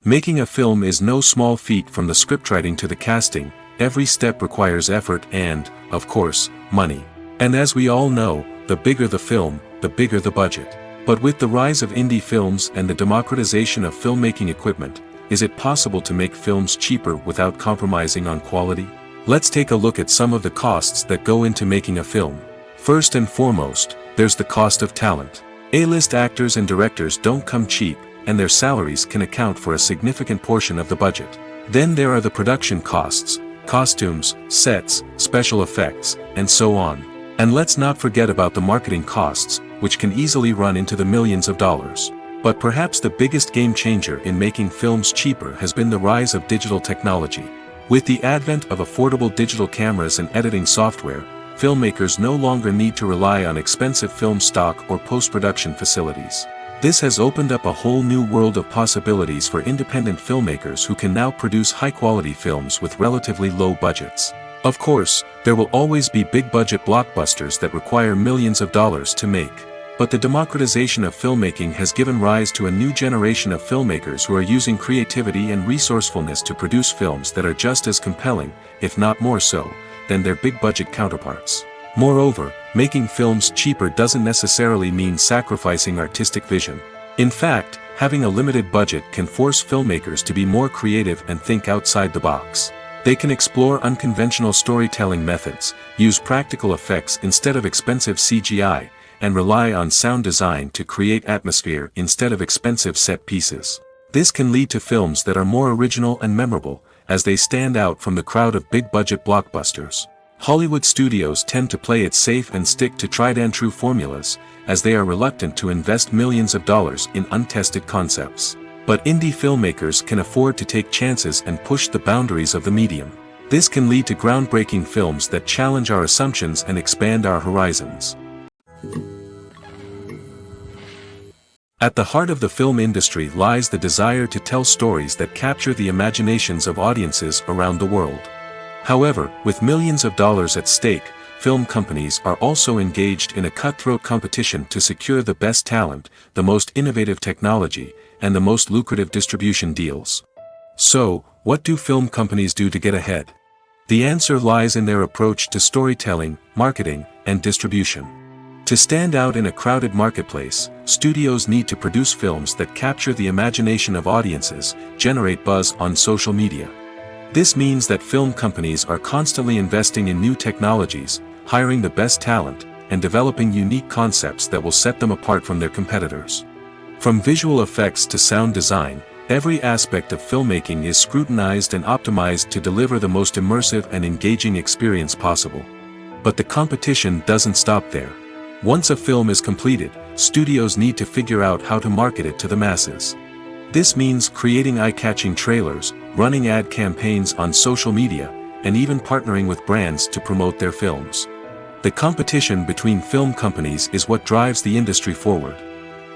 Making a film is no small feat. From the scriptwriting to the casting, every step requires effort and, of course, money. And as we all know, the bigger the film, the bigger the budget. But with the rise of indie films and the democratization of filmmaking equipment, is it possible to make films cheaper without compromising on quality? Let's take a look at some of the costs that go into making a film. First and foremost, there's the cost of talent. A-list actors and directors don't come cheap, and their salaries can account for a significant portion of the budget. Then there are the production costs, costumes, sets, special effects, and so on. And let's not forget about the marketing costs, which can easily run into the millions of dollars. But perhaps the biggest game changer in making films cheaper has been the rise of digital technology. With the advent of affordable digital cameras and editing software, filmmakers no longer need to rely on expensive film stock or post-production facilities. This has opened up a whole new world of possibilities for independent filmmakers who can now produce high-quality films with relatively low budgets. Of course, there will always be big-budget blockbusters that require millions of dollars to make. But the democratization of filmmaking has given rise to a new generation of filmmakers who are using creativity and resourcefulness to produce films that are just as compelling, if not more so, than their big-budget counterparts. Moreover, making films cheaper doesn't necessarily mean sacrificing artistic vision. In fact, having a limited budget can force filmmakers to be more creative and think outside the box. They can explore unconventional storytelling methods, use practical effects instead of expensive CGI, and rely on sound design to create atmosphere instead of expensive set pieces. This can lead to films that are more original and memorable, as they stand out from the crowd of big-budget blockbusters. Hollywood studios tend to play it safe and stick to tried-and-true formulas, as they are reluctant to invest millions of dollars in untested concepts. But indie filmmakers can afford to take chances and push the boundaries of the medium. This can lead to groundbreaking films that challenge our assumptions and expand our horizons. At the heart of the film industry lies the desire to tell stories that capture the imaginations of audiences around the world. However, with millions of dollars at stake, film companies are also engaged in a cutthroat competition to secure the best talent, the most innovative technology, and the most lucrative distribution deals. So, what do film companies do to get ahead? The answer lies in their approach to storytelling, marketing, and distribution. To stand out in a crowded marketplace, studios need to produce films that capture the imagination of audiences, generate buzz on social media. This means that film companies are constantly investing in new technologies, hiring the best talent, and developing unique concepts that will set them apart from their competitors. From visual effects to sound design, every aspect of filmmaking is scrutinized and optimized to deliver the most immersive and engaging experience possible. But the competition doesn't stop there. Once a film is completed, studios need to figure out how to market it to the masses. This means creating eye-catching trailers, running ad campaigns on social media, and even partnering with brands to promote their films. The competition between film companies is what drives the industry forward.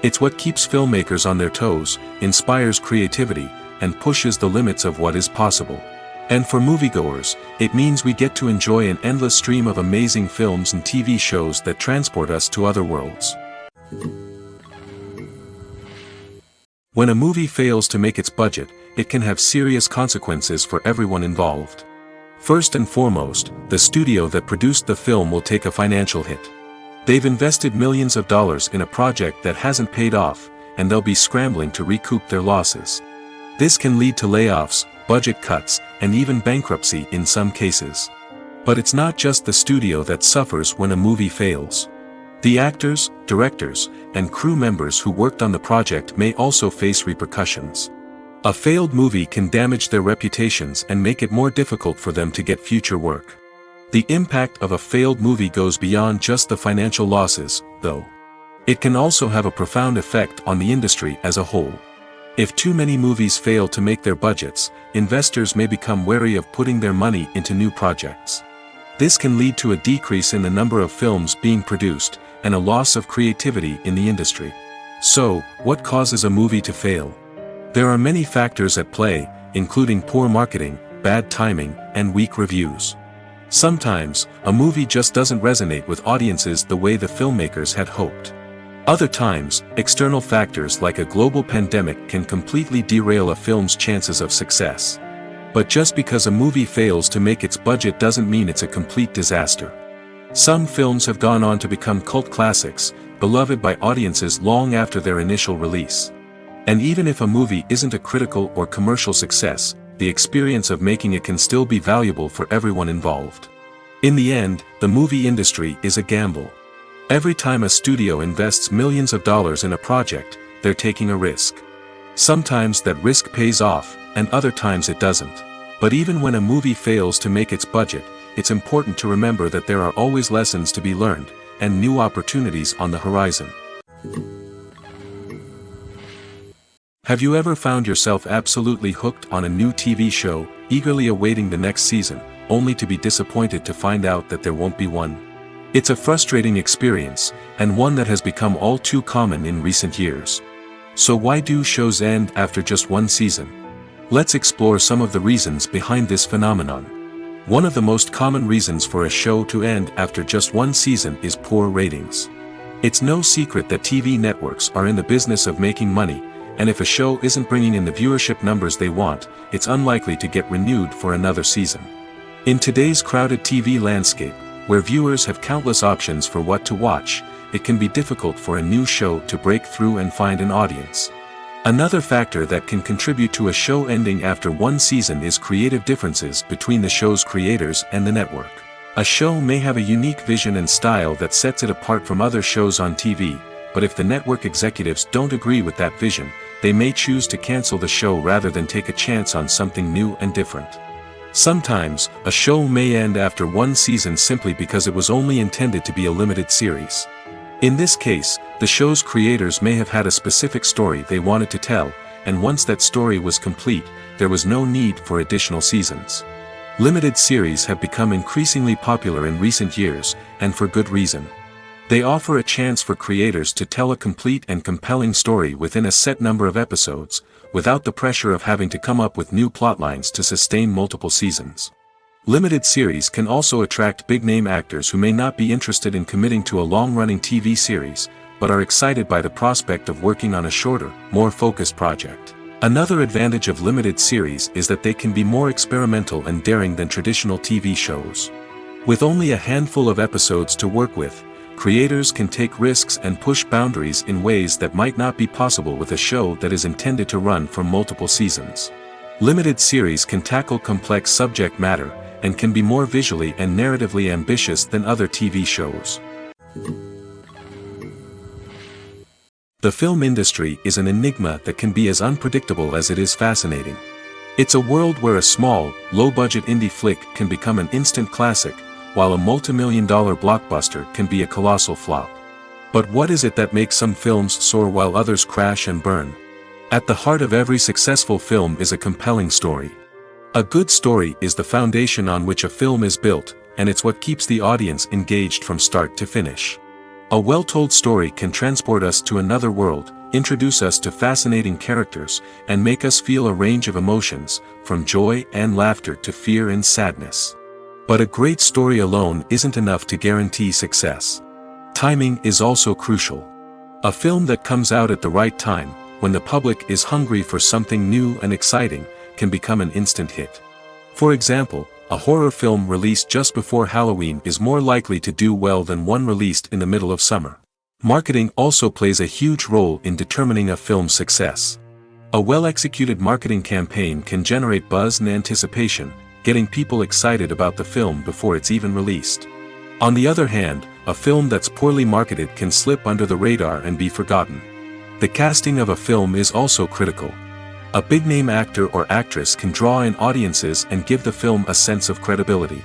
It's what keeps filmmakers on their toes, inspires creativity, and pushes the limits of what is possible. And for moviegoers, it means we get to enjoy an endless stream of amazing films and TV shows that transport us to other worlds. When a movie fails to make its budget, it can have serious consequences for everyone involved. First and foremost, the studio that produced the film will take a financial hit. They've invested millions of dollars in a project that hasn't paid off, and they'll be scrambling to recoup their losses. This can lead to layoffs, budget cuts, and even bankruptcy in some cases. But it's not just the studio that suffers when a movie fails. The actors, directors, and crew members who worked on the project may also face repercussions. A failed movie can damage their reputations and make it more difficult for them to get future work. The impact of a failed movie goes beyond just the financial losses, though. It can also have a profound effect on the industry as a whole. If too many movies fail to make their budgets, investors may become wary of putting their money into new projects. This can lead to a decrease in the number of films being produced, and a loss of creativity in the industry. So, what causes a movie to fail? There are many factors at play, including poor marketing, bad timing, and weak reviews. Sometimes, a movie just doesn't resonate with audiences the way the filmmakers had hoped. Other times, external factors like a global pandemic can completely derail a film's chances of success. But just because a movie fails to make its budget doesn't mean it's a complete disaster. Some films have gone on to become cult classics, beloved by audiences long after their initial release. And even if a movie isn't a critical or commercial success, the experience of making it can still be valuable for everyone involved. In the end, the movie industry is a gamble. Every time a studio invests millions of dollars in a project, they're taking a risk. Sometimes that risk pays off, and other times it doesn't. But even when a movie fails to make its budget, it's important to remember that there are always lessons to be learned, and new opportunities on the horizon. Have you ever found yourself absolutely hooked on a new TV show, eagerly awaiting the next season, only to be disappointed to find out that there won't be one? It's a frustrating experience, and one that has become all too common in recent years. So why do shows end after just one season? Let's explore some of the reasons behind this phenomenon. One of the most common reasons for a show to end after just one season is poor ratings. It's no secret that TV networks are in the business of making money, and if a show isn't bringing in the viewership numbers they want, it's unlikely to get renewed for another season. In today's crowded TV landscape, where viewers have countless options for what to watch, it can be difficult for a new show to break through and find an audience. Another factor that can contribute to a show ending after one season is creative differences between the show's creators and the network. A show may have a unique vision and style that sets it apart from other shows on TV, but if the network executives don't agree with that vision, they may choose to cancel the show rather than take a chance on something new and different. Sometimes, a show may end after one season simply because it was only intended to be a limited series. In this case, the show's creators may have had a specific story they wanted to tell, and once that story was complete, there was no need for additional seasons. Limited series have become increasingly popular in recent years, and for good reason. They offer a chance for creators to tell a complete and compelling story within a set number of episodes, without the pressure of having to come up with new plotlines to sustain multiple seasons. Limited series can also attract big-name actors who may not be interested in committing to a long-running TV series, but are excited by the prospect of working on a shorter, more focused project. Another advantage of limited series is that they can be more experimental and daring than traditional TV shows. With only a handful of episodes to work with, creators can take risks and push boundaries in ways that might not be possible with a show that is intended to run for multiple seasons. Limited series can tackle complex subject matter, and can be more visually and narratively ambitious than other TV shows. The film industry is an enigma that can be as unpredictable as it is fascinating. It's a world where a small, low-budget indie flick can become an instant classic, while a multi-million-dollar blockbuster can be a colossal flop. But what is it that makes some films soar while others crash and burn? At the heart of every successful film is a compelling story. A good story is the foundation on which a film is built, and it's what keeps the audience engaged from start to finish. A well-told story can transport us to another world, introduce us to fascinating characters, and make us feel a range of emotions, from joy and laughter to fear and sadness. But a great story alone isn't enough to guarantee success. Timing is also crucial. A film that comes out at the right time, when the public is hungry for something new and exciting, can become an instant hit. For example, a horror film released just before Halloween is more likely to do well than one released in the middle of summer. Marketing also plays a huge role in determining a film's success. A well-executed marketing campaign can generate buzz and anticipation, getting people excited about the film before it's even released. On the other hand, a film that's poorly marketed can slip under the radar and be forgotten. The casting of a film is also critical. A big-name actor or actress can draw in audiences and give the film a sense of credibility.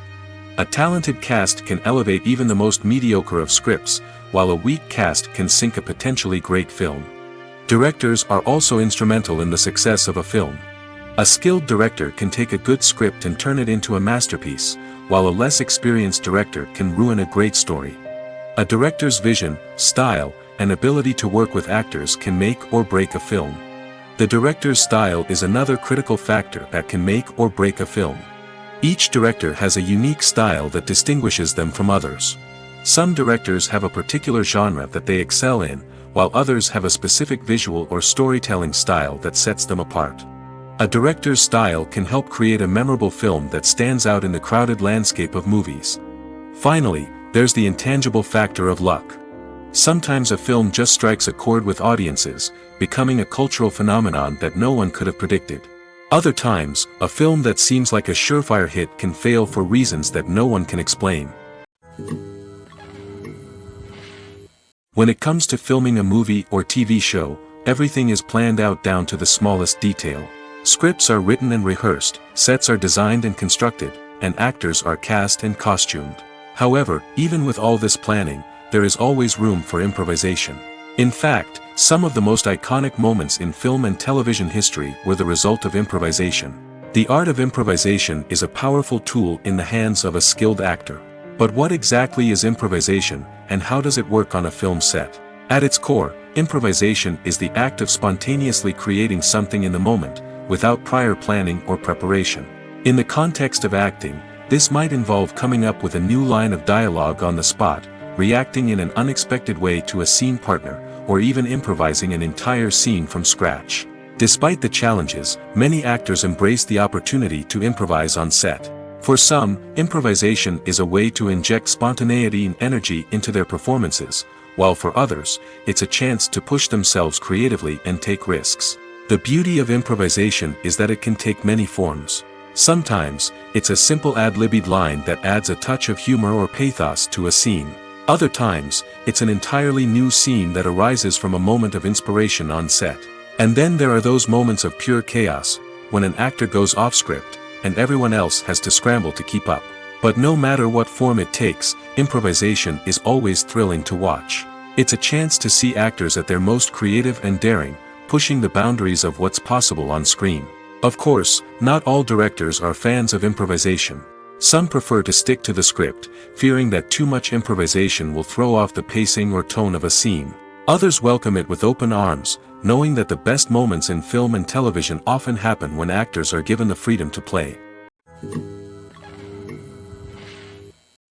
A talented cast can elevate even the most mediocre of scripts, while a weak cast can sink a potentially great film. Directors are also instrumental in the success of a film. A skilled director can take a good script and turn it into a masterpiece, while a less experienced director can ruin a great story. A director's vision, style, and ability to work with actors can make or break a film. The director's style is another critical factor that can make or break a film. Each director has a unique style that distinguishes them from others. Some directors have a particular genre that they excel in, while others have a specific visual or storytelling style that sets them apart. A director's style can help create a memorable film that stands out in the crowded landscape of movies. Finally, there's the intangible factor of luck. Sometimes a film just strikes a chord with audiences, becoming a cultural phenomenon that no one could have predicted. Other times, a film that seems like a surefire hit can fail for reasons that no one can explain. When it comes to filming a movie or TV show, everything is planned out down to the smallest detail. Scripts are written and rehearsed, sets are designed and constructed, and actors are cast and costumed. However, even with all this planning, there is always room for improvisation. In fact, some of the most iconic moments in film and television history were the result of improvisation. The art of improvisation is a powerful tool in the hands of a skilled actor. But what exactly is improvisation, and how does it work on a film set? At its core, improvisation is the act of spontaneously creating something in the moment, without prior planning or preparation. In the context of acting, this might involve coming up with a new line of dialogue on the spot, reacting in an unexpected way to a scene partner, or even improvising an entire scene from scratch. Despite the challenges, many actors embrace the opportunity to improvise on set. For some, improvisation is a way to inject spontaneity and energy into their performances, while for others, it's a chance to push themselves creatively and take risks. The beauty of improvisation is that it can take many forms. Sometimes, it's a simple ad-libbed line that adds a touch of humor or pathos to a scene. Other times, it's an entirely new scene that arises from a moment of inspiration on set. And then there are those moments of pure chaos, when an actor goes off script, and everyone else has to scramble to keep up. But no matter what form it takes, improvisation is always thrilling to watch. It's a chance to see actors at their most creative and daring, pushing the boundaries of what's possible on screen. Of course, not all directors are fans of improvisation. Some prefer to stick to the script, fearing that too much improvisation will throw off the pacing or tone of a scene. Others welcome it with open arms, knowing that the best moments in film and television often happen when actors are given the freedom to play.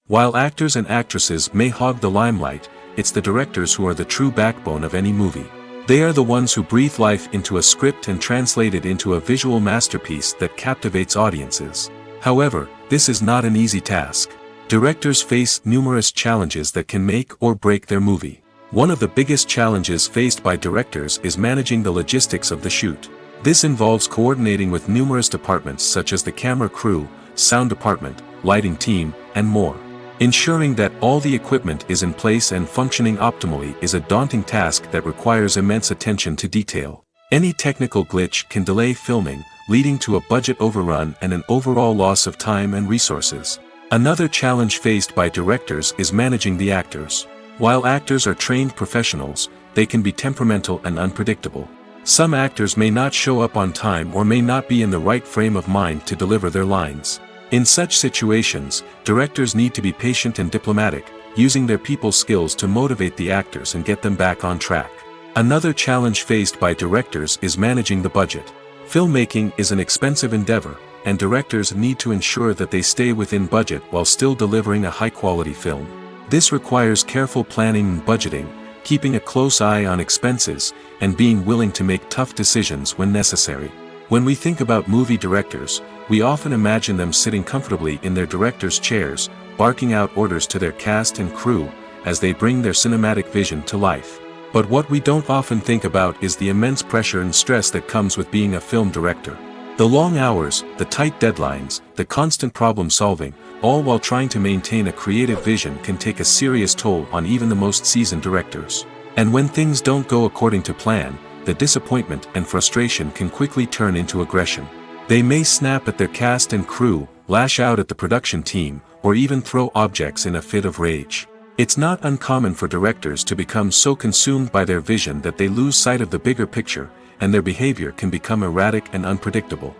While actors and actresses may hog the limelight, it's the directors who are the true backbone of any movie. They are the ones who breathe life into a script and translate it into a visual masterpiece that captivates audiences. However, this is not an easy task. Directors face numerous challenges that can make or break their movie. One of the biggest challenges faced by directors is managing the logistics of the shoot. This involves coordinating with numerous departments such as the camera crew, sound department, lighting team, and more. Ensuring that all the equipment is in place and functioning optimally is a daunting task that requires immense attention to detail. Any technical glitch can delay filming, leading to a budget overrun and an overall loss of time and resources. Another challenge faced by directors is managing the actors. While actors are trained professionals, they can be temperamental and unpredictable. Some actors may not show up on time or may not be in the right frame of mind to deliver their lines. In such situations, directors need to be patient and diplomatic, using their people skills to motivate the actors and get them back on track. Another challenge faced by directors is managing the budget. Filmmaking is an expensive endeavor, and directors need to ensure that they stay within budget while still delivering a high-quality film. This requires careful planning and budgeting, keeping a close eye on expenses, and being willing to make tough decisions when necessary. When we think about movie directors, we often imagine them sitting comfortably in their director's chairs, barking out orders to their cast and crew, as they bring their cinematic vision to life. But what we don't often think about is the immense pressure and stress that comes with being a film director. The long hours, the tight deadlines, the constant problem solving, all while trying to maintain a creative vision can take a serious toll on even the most seasoned directors. And when things don't go according to plan, the disappointment and frustration can quickly turn into aggression. They may snap at their cast and crew, lash out at the production team, or even throw objects in a fit of rage. It's not uncommon for directors to become so consumed by their vision that they lose sight of the bigger picture, and their behavior can become erratic and unpredictable.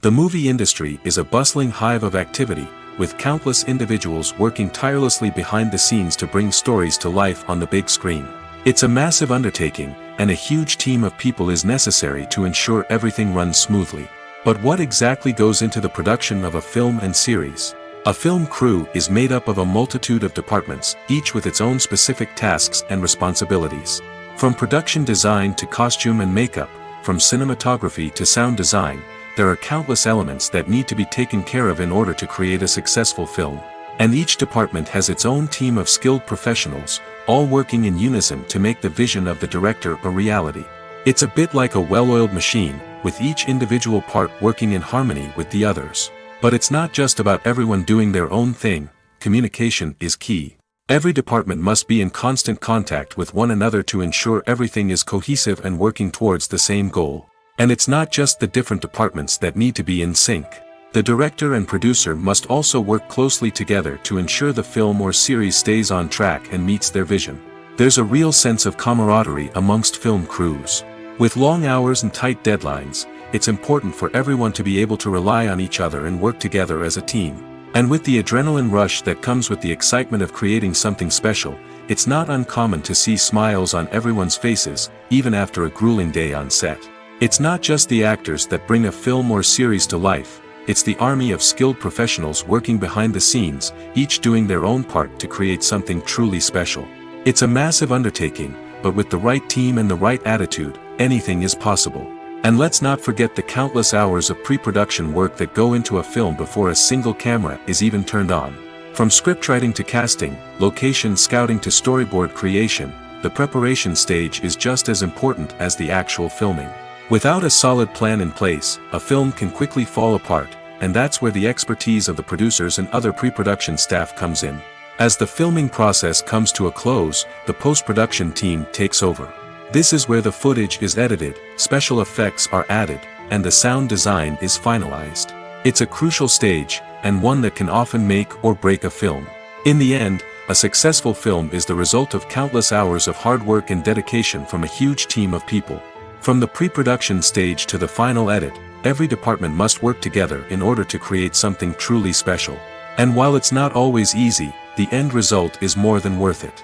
The movie industry is a bustling hive of activity, with countless individuals working tirelessly behind the scenes to bring stories to life on the big screen. It's a massive undertaking, and a huge team of people is necessary to ensure everything runs smoothly. But what exactly goes into the production of a film and series? A film crew is made up of a multitude of departments, each with its own specific tasks and responsibilities. From production design to costume and makeup, from cinematography to sound design, there are countless elements that need to be taken care of in order to create a successful film. And each department has its own team of skilled professionals, all working in unison to make the vision of the director a reality. It's a bit like a well-oiled machine, with each individual part working in harmony with the others. But it's not just about everyone doing their own thing. Communication is key. Every department must be in constant contact with one another to ensure everything is cohesive and working towards the same goal. And it's not just the different departments that need to be in sync. The director and producer must also work closely together to ensure the film or series stays on track and meets their vision. There's a real sense of camaraderie amongst film crews. With long hours and tight deadlines, it's important for everyone to be able to rely on each other and work together as a team. And with the adrenaline rush that comes with the excitement of creating something special, it's not uncommon to see smiles on everyone's faces, even after a grueling day on set. It's not just the actors that bring a film or series to life, it's the army of skilled professionals working behind the scenes, each doing their own part to create something truly special. It's a massive undertaking, but with the right team and the right attitude, anything is possible. And let's not forget the countless hours of pre-production work that go into a film before a single camera is even turned on. From scriptwriting to casting, location scouting to storyboard creation, the preparation stage is just as important as the actual filming. Without a solid plan in place, a film can quickly fall apart, and that's where the expertise of the producers and other pre-production staff comes in. As the filming process comes to a close, the post-production team takes over. This is where the footage is edited, special effects are added, and the sound design is finalized. It's a crucial stage, and one that can often make or break a film. In the end, a successful film is the result of countless hours of hard work and dedication from a huge team of people. From the pre-production stage to the final edit, every department must work together in order to create something truly special. And while it's not always easy, the end result is more than worth it.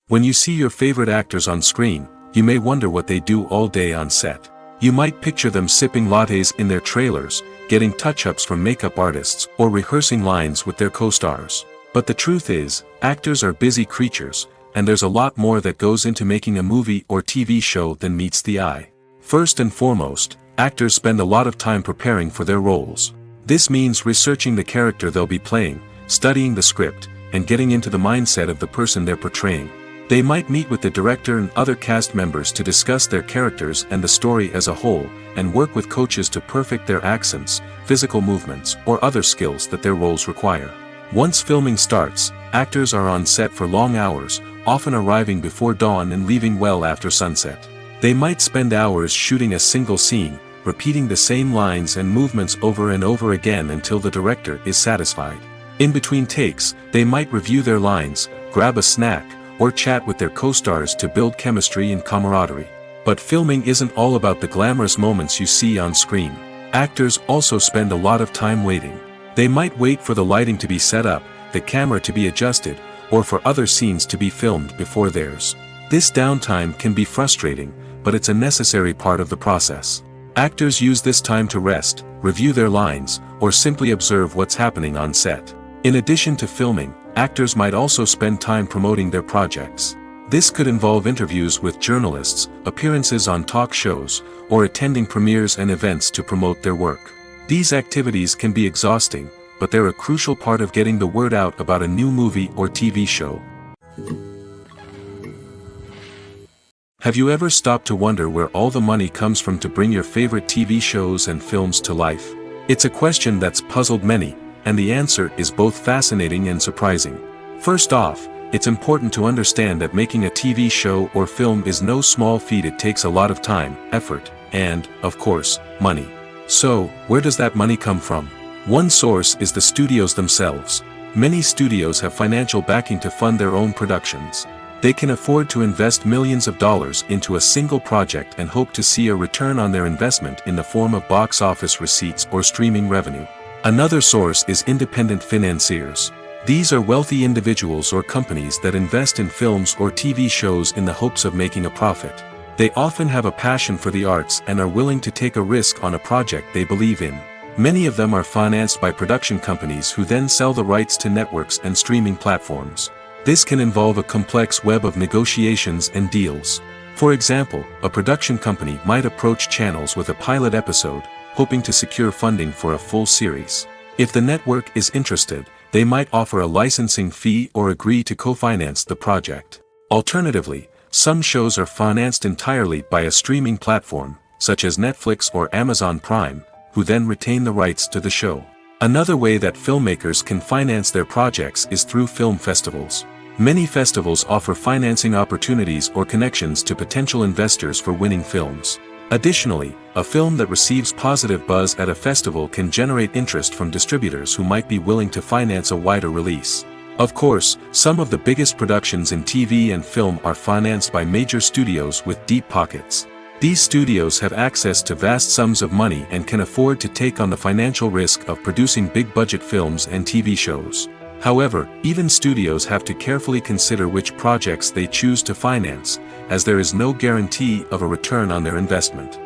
When you see your favorite actors on screen, you may wonder what they do all day on set. You might picture them sipping lattes in their trailers, getting touch-ups from makeup artists, or rehearsing lines with their co-stars. But the truth is, actors are busy creatures, and there's a lot more that goes into making a movie or TV show than meets the eye. First and foremost, actors spend a lot of time preparing for their roles. This means researching the character they'll be playing, studying the script, and getting into the mindset of the person they're portraying. They might meet with the director and other cast members to discuss their characters and the story as a whole, and work with coaches to perfect their accents, physical movements, or other skills that their roles require. Once filming starts, actors are on set for long hours, often arriving before dawn and leaving well after sunset. They might spend hours shooting a single scene, repeating the same lines and movements over and over again until the director is satisfied. In between takes, they might review their lines, grab a snack, or chat with their co-stars to build chemistry and camaraderie. But filming isn't all about the glamorous moments you see on screen. Actors also spend a lot of time waiting. They might wait for the lighting to be set up, the camera to be adjusted, or for other scenes to be filmed before theirs. This downtime can be frustrating, but it's a necessary part of the process. Actors use this time to rest, review their lines, or simply observe what's happening on set. In addition to filming, actors might also spend time promoting their projects. This could involve interviews with journalists, appearances on talk shows, or attending premieres and events to promote their work. These activities can be exhausting, but they're a crucial part of getting the word out about a new movie or TV show. Have you ever stopped to wonder where all the money comes from to bring your favorite TV shows and films to life? It's a question that's puzzled many, and the answer is both fascinating and surprising. First off, it's important to understand that making a TV show or film is no small feat. It takes a lot of time, effort, and, of course, money. So, where does that money come from? One source is the studios themselves. Many studios have financial backing to fund their own productions. They can afford to invest millions of dollars into a single project and hope to see a return on their investment in the form of box office receipts or streaming revenue. Another source is independent financiers. These are wealthy individuals or companies that invest in films or TV shows in the hopes of making a profit. They often have a passion for the arts and are willing to take a risk on a project they believe in. Many of them are financed by production companies who then sell the rights to networks and streaming platforms. This can involve a complex web of negotiations and deals. For example, a production company might approach channels with a pilot episode, hoping to secure funding for a full series. If the network is interested, they might offer a licensing fee or agree to co-finance the project. Alternatively, some shows are financed entirely by a streaming platform, such as Netflix or Amazon Prime, who then retain the rights to the show. Another way that filmmakers can finance their projects is through film festivals. Many festivals offer financing opportunities or connections to potential investors for winning films. Additionally, a film that receives positive buzz at a festival can generate interest from distributors who might be willing to finance a wider release. Of course, some of the biggest productions in TV and film are financed by major studios with deep pockets. These studios have access to vast sums of money and can afford to take on the financial risk of producing big-budget films and TV shows. However, even studios have to carefully consider which projects they choose to finance, as there is no guarantee of a return on their investment.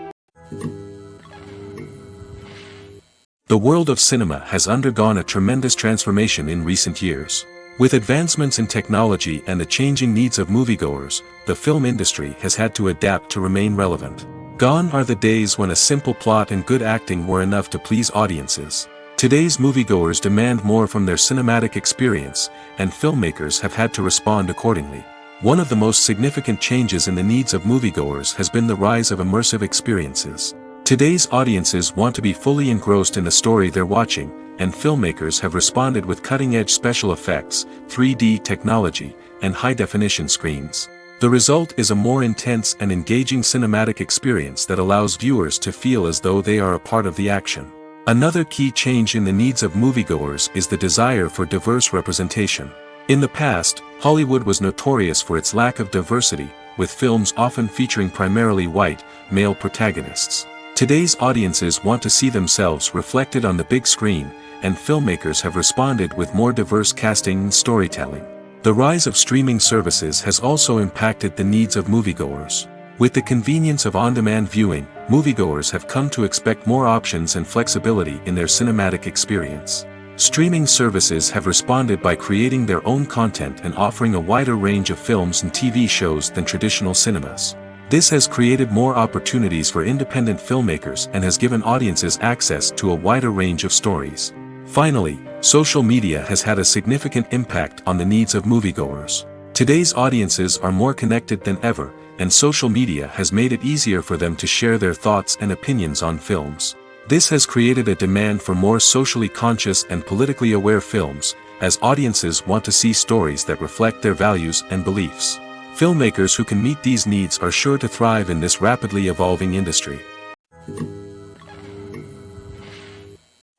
The world of cinema has undergone a tremendous transformation in recent years. With advancements in technology and the changing needs of moviegoers, the film industry has had to adapt to remain relevant. Gone are the days when a simple plot and good acting were enough to please audiences. Today's moviegoers demand more from their cinematic experience, and filmmakers have had to respond accordingly. One of the most significant changes in the needs of moviegoers has been the rise of immersive experiences. Today's audiences want to be fully engrossed in the story they're watching, and filmmakers have responded with cutting-edge special effects, 3D technology, and high-definition screens. The result is a more intense and engaging cinematic experience that allows viewers to feel as though they are a part of the action. Another key change in the needs of moviegoers is the desire for diverse representation. In the past, Hollywood was notorious for its lack of diversity, with films often featuring primarily white, male protagonists. Today's audiences want to see themselves reflected on the big screen, and filmmakers have responded with more diverse casting and storytelling. The rise of streaming services has also impacted the needs of moviegoers. With the convenience of on-demand viewing, moviegoers have come to expect more options and flexibility in their cinematic experience. Streaming services have responded by creating their own content and offering a wider range of films and TV shows than traditional cinemas. This has created more opportunities for independent filmmakers and has given audiences access to a wider range of stories. Finally, social media has had a significant impact on the needs of moviegoers. Today's audiences are more connected than ever, and social media has made it easier for them to share their thoughts and opinions on films. This has created a demand for more socially conscious and politically aware films, as audiences want to see stories that reflect their values and beliefs. Filmmakers who can meet these needs are sure to thrive in this rapidly evolving industry.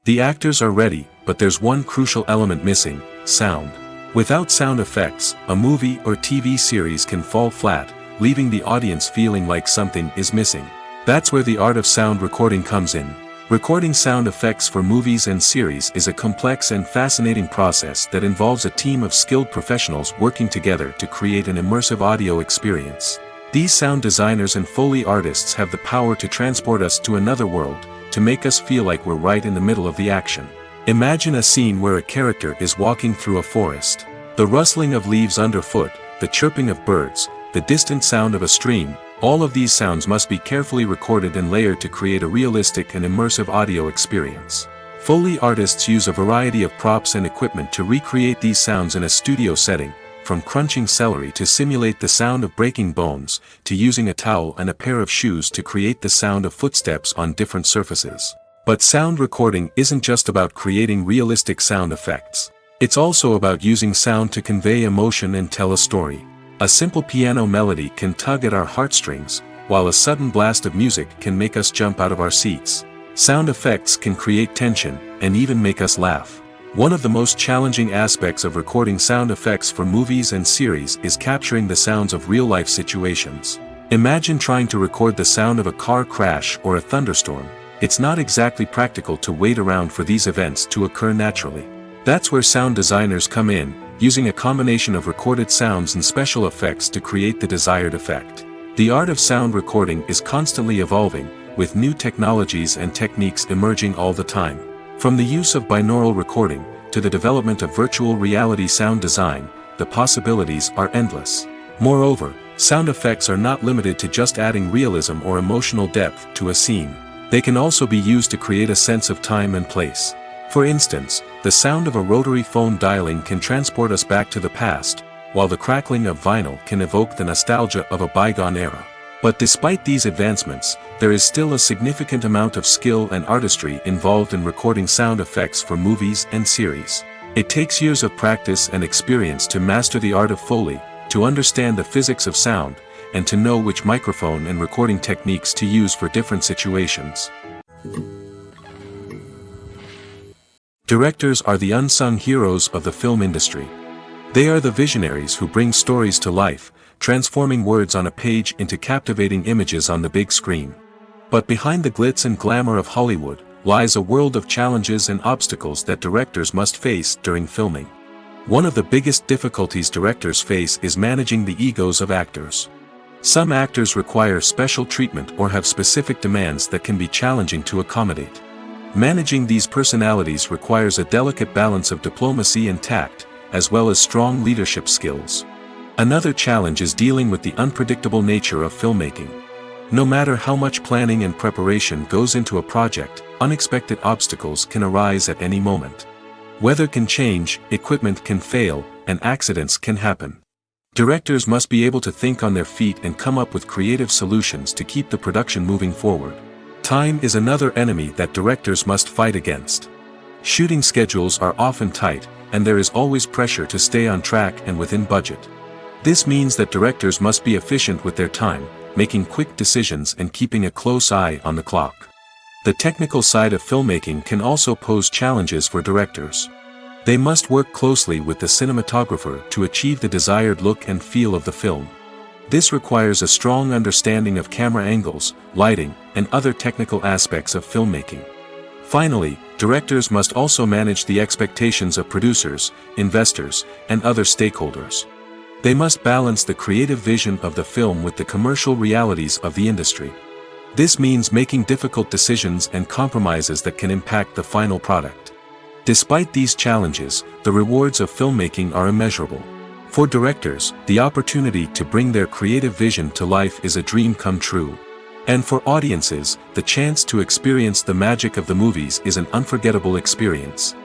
The actors are ready, but there's one crucial element missing: sound. Without sound effects, a movie or TV series can fall flat, leaving the audience feeling like something is missing. That's where the art of sound recording comes in. Recording sound effects for movies and series is a complex and fascinating process that involves a team of skilled professionals working together to create an immersive audio experience. These sound designers and Foley artists have the power to transport us to another world, to make us feel like we're right in the middle of the action. Imagine a scene where a character is walking through a forest. The rustling of leaves underfoot, the chirping of birds, the distant sound of a stream, all of these sounds must be carefully recorded and layered to create a realistic and immersive audio experience. Foley artists use a variety of props and equipment to recreate these sounds in a studio setting, from crunching celery to simulate the sound of breaking bones, to using a towel and a pair of shoes to create the sound of footsteps on different surfaces. But sound recording isn't just about creating realistic sound effects. It's also about using sound to convey emotion and tell a story. A simple piano melody can tug at our heartstrings, while a sudden blast of music can make us jump out of our seats. Sound effects can create tension, and even make us laugh. One of the most challenging aspects of recording sound effects for movies and series is capturing the sounds of real-life situations. Imagine trying to record the sound of a car crash or a thunderstorm. It's not exactly practical to wait around for these events to occur naturally. That's where sound designers come in, using a combination of recorded sounds and special effects to create the desired effect. The art of sound recording is constantly evolving, with new technologies and techniques emerging all the time. From the use of binaural recording, to the development of virtual reality sound design, the possibilities are endless. Moreover, sound effects are not limited to just adding realism or emotional depth to a scene. They can also be used to create a sense of time and place. For instance, the sound of a rotary phone dialing can transport us back to the past, while the crackling of vinyl can evoke the nostalgia of a bygone era. But despite these advancements, there is still a significant amount of skill and artistry involved in recording sound effects for movies and series. It takes years of practice and experience to master the art of Foley, to understand the physics of sound, and to know which microphone and recording techniques to use for different situations. Directors are the unsung heroes of the film industry. They are the visionaries who bring stories to life, transforming words on a page into captivating images on the big screen. But behind the glitz and glamour of Hollywood, lies a world of challenges and obstacles that directors must face during filming. One of the biggest difficulties directors face is managing the egos of actors. Some actors require special treatment or have specific demands that can be challenging to accommodate. Managing these personalities requires a delicate balance of diplomacy and tact, as well as strong leadership skills. Another challenge is dealing with the unpredictable nature of filmmaking. No matter how much planning and preparation goes into a project, unexpected obstacles can arise at any moment. Weather can change, equipment can fail, and accidents can happen. Directors must be able to think on their feet and come up with creative solutions to keep the production moving forward. Time is another enemy that directors must fight against. Shooting schedules are often tight, and there is always pressure to stay on track and within budget. This means that directors must be efficient with their time, making quick decisions and keeping a close eye on the clock. The technical side of filmmaking can also pose challenges for directors. They must work closely with the cinematographer to achieve the desired look and feel of the film. This requires a strong understanding of camera angles, lighting, and other technical aspects of filmmaking. Finally, directors must also manage the expectations of producers, investors, and other stakeholders. They must balance the creative vision of the film with the commercial realities of the industry. This means making difficult decisions and compromises that can impact the final product. Despite these challenges, the rewards of filmmaking are immeasurable. For directors, the opportunity to bring their creative vision to life is a dream come true. And for audiences, the chance to experience the magic of the movies is an unforgettable experience.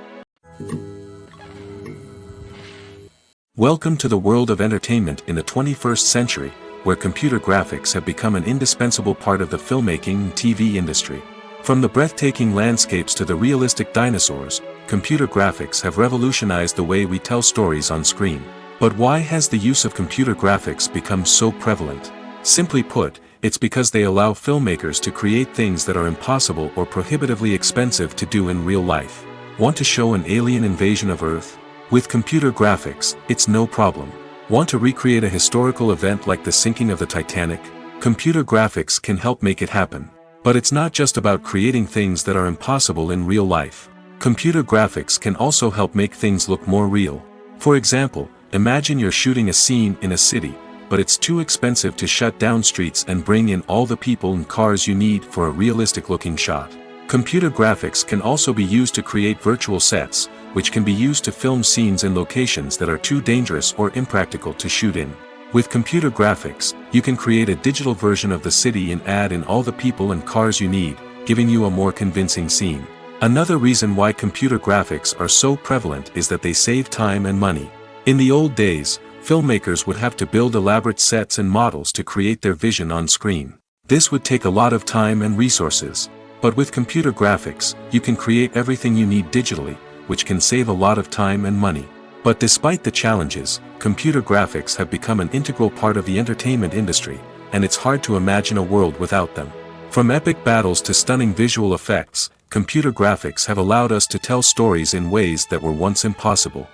Welcome to the world of entertainment in the 21st century, where computer graphics have become an indispensable part of the filmmaking and TV industry. From the breathtaking landscapes to the realistic dinosaurs, computer graphics have revolutionized the way we tell stories on screen. But why has the use of computer graphics become so prevalent? Simply put, it's because they allow filmmakers to create things that are impossible or prohibitively expensive to do in real life. Want to show an alien invasion of Earth? With computer graphics, it's no problem. Want to recreate a historical event like the sinking of the Titanic? Computer graphics can help make it happen. But it's not just about creating things that are impossible in real life. Computer graphics can also help make things look more real. For example, imagine you're shooting a scene in a city, but it's too expensive to shut down streets and bring in all the people and cars you need for a realistic-looking shot. Computer graphics can also be used to create virtual sets, which can be used to film scenes in locations that are too dangerous or impractical to shoot in. With computer graphics, you can create a digital version of the city and add in all the people and cars you need, giving you a more convincing scene. Another reason why computer graphics are so prevalent is that they save time and money. In the old days, filmmakers would have to build elaborate sets and models to create their vision on screen. This would take a lot of time and resources. But with computer graphics, you can create everything you need digitally, which can save a lot of time and money. But despite the challenges, computer graphics have become an integral part of the entertainment industry, and it's hard to imagine a world without them. From epic battles to stunning visual effects, computer graphics have allowed us to tell stories in ways that were once impossible.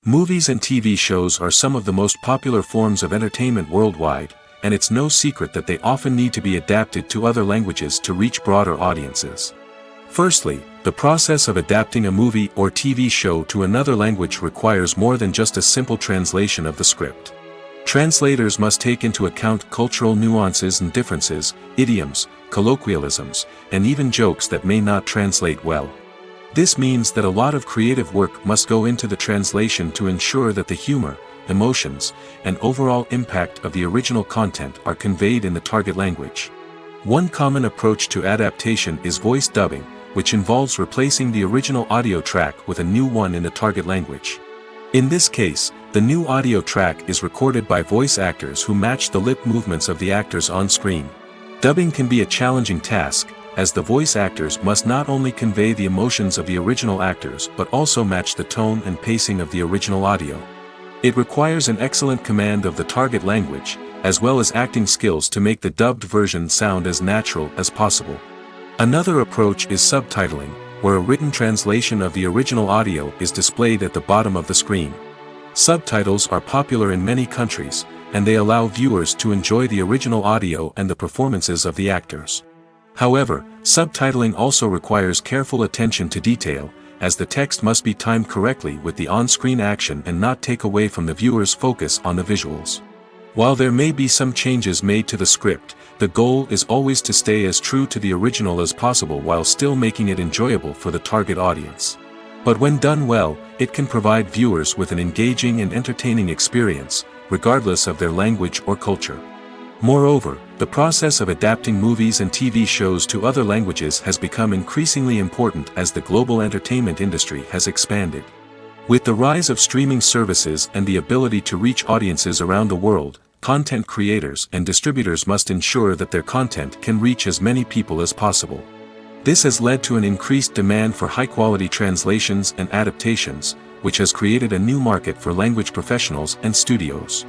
Movies and TV shows are some of the most popular forms of entertainment worldwide, and it's no secret that they often need to be adapted to other languages to reach broader audiences. Firstly, the process of adapting a movie or TV show to another language requires more than just a simple translation of the script. Translators must take into account cultural nuances and differences, idioms, colloquialisms, and even jokes that may not translate well. This means that a lot of creative work must go into the translation to ensure that the humor, emotions, and overall impact of the original content are conveyed in the target language. One common approach to adaptation is voice dubbing, which involves replacing the original audio track with a new one in the target language. In this case, the new audio track is recorded by voice actors who match the lip movements of the actors on screen. Dubbing can be a challenging task, as the voice actors must not only convey the emotions of the original actors but also match the tone and pacing of the original audio. It requires an excellent command of the target language, as well as acting skills to make the dubbed version sound as natural as possible. Another approach is subtitling, where a written translation of the original audio is displayed at the bottom of the screen. Subtitles are popular in many countries, and they allow viewers to enjoy the original audio and the performances of the actors. However, subtitling also requires careful attention to detail, as the text must be timed correctly with the on-screen action and not take away from the viewer's focus on the visuals. While there may be some changes made to the script, the goal is always to stay as true to the original as possible while still making it enjoyable for the target audience. But when done well, it can provide viewers with an engaging and entertaining experience, regardless of their language or culture. Moreover, the process of adapting movies and TV shows to other languages has become increasingly important as the global entertainment industry has expanded. With the rise of streaming services and the ability to reach audiences around the world, content creators and distributors must ensure that their content can reach as many people as possible. This has led to an increased demand for high-quality translations and adaptations, which has created a new market for language professionals and studios.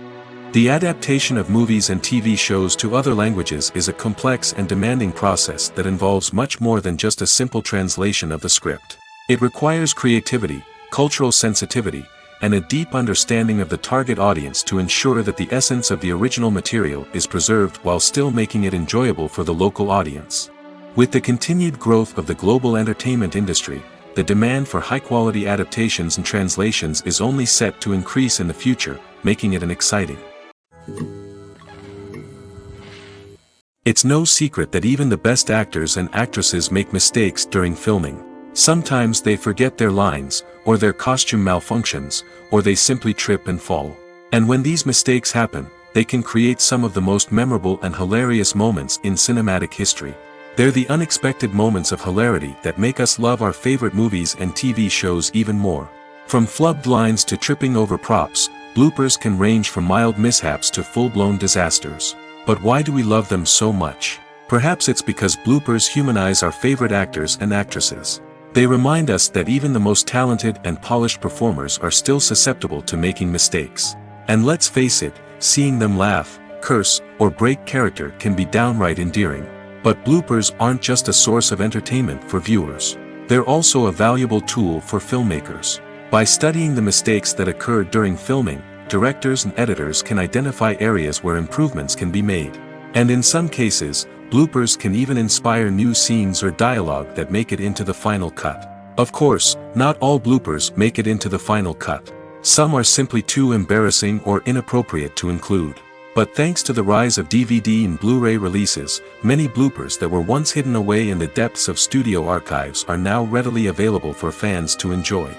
The adaptation of movies and TV shows to other languages is a complex and demanding process that involves much more than just a simple translation of the script. It requires creativity, cultural sensitivity, and a deep understanding of the target audience to ensure that the essence of the original material is preserved while still making it enjoyable for the local audience. With the continued growth of the global entertainment industry, the demand for high-quality adaptations and translations is only set to increase in the future, making it an exciting. It's no secret that even the best actors and actresses make mistakes during filming. Sometimes they forget their lines, or their costume malfunctions, or they simply trip and fall. And when these mistakes happen, they can create some of the most memorable and hilarious moments in cinematic history. They're the unexpected moments of hilarity that make us love our favorite movies and TV shows even more. From flubbed lines to tripping over props, bloopers can range from mild mishaps to full-blown disasters. But why do we love them so much? Perhaps it's because bloopers humanize our favorite actors and actresses. They remind us that even the most talented and polished performers are still susceptible to making mistakes. And let's face it, Seeing them laugh, curse, or break character can be downright endearing. But bloopers aren't just a source of entertainment for viewers. They're also a valuable tool for filmmakers. By studying the mistakes that occurred during filming, directors and editors can identify areas where improvements can be made. And in some cases, bloopers can even inspire new scenes or dialogue that make it into the final cut. Of course, not all bloopers make it into the final cut. Some are simply too embarrassing or inappropriate to include. But thanks to the rise of DVD and Blu-ray releases, many bloopers that were once hidden away in the depths of studio archives are now readily available for fans to enjoy.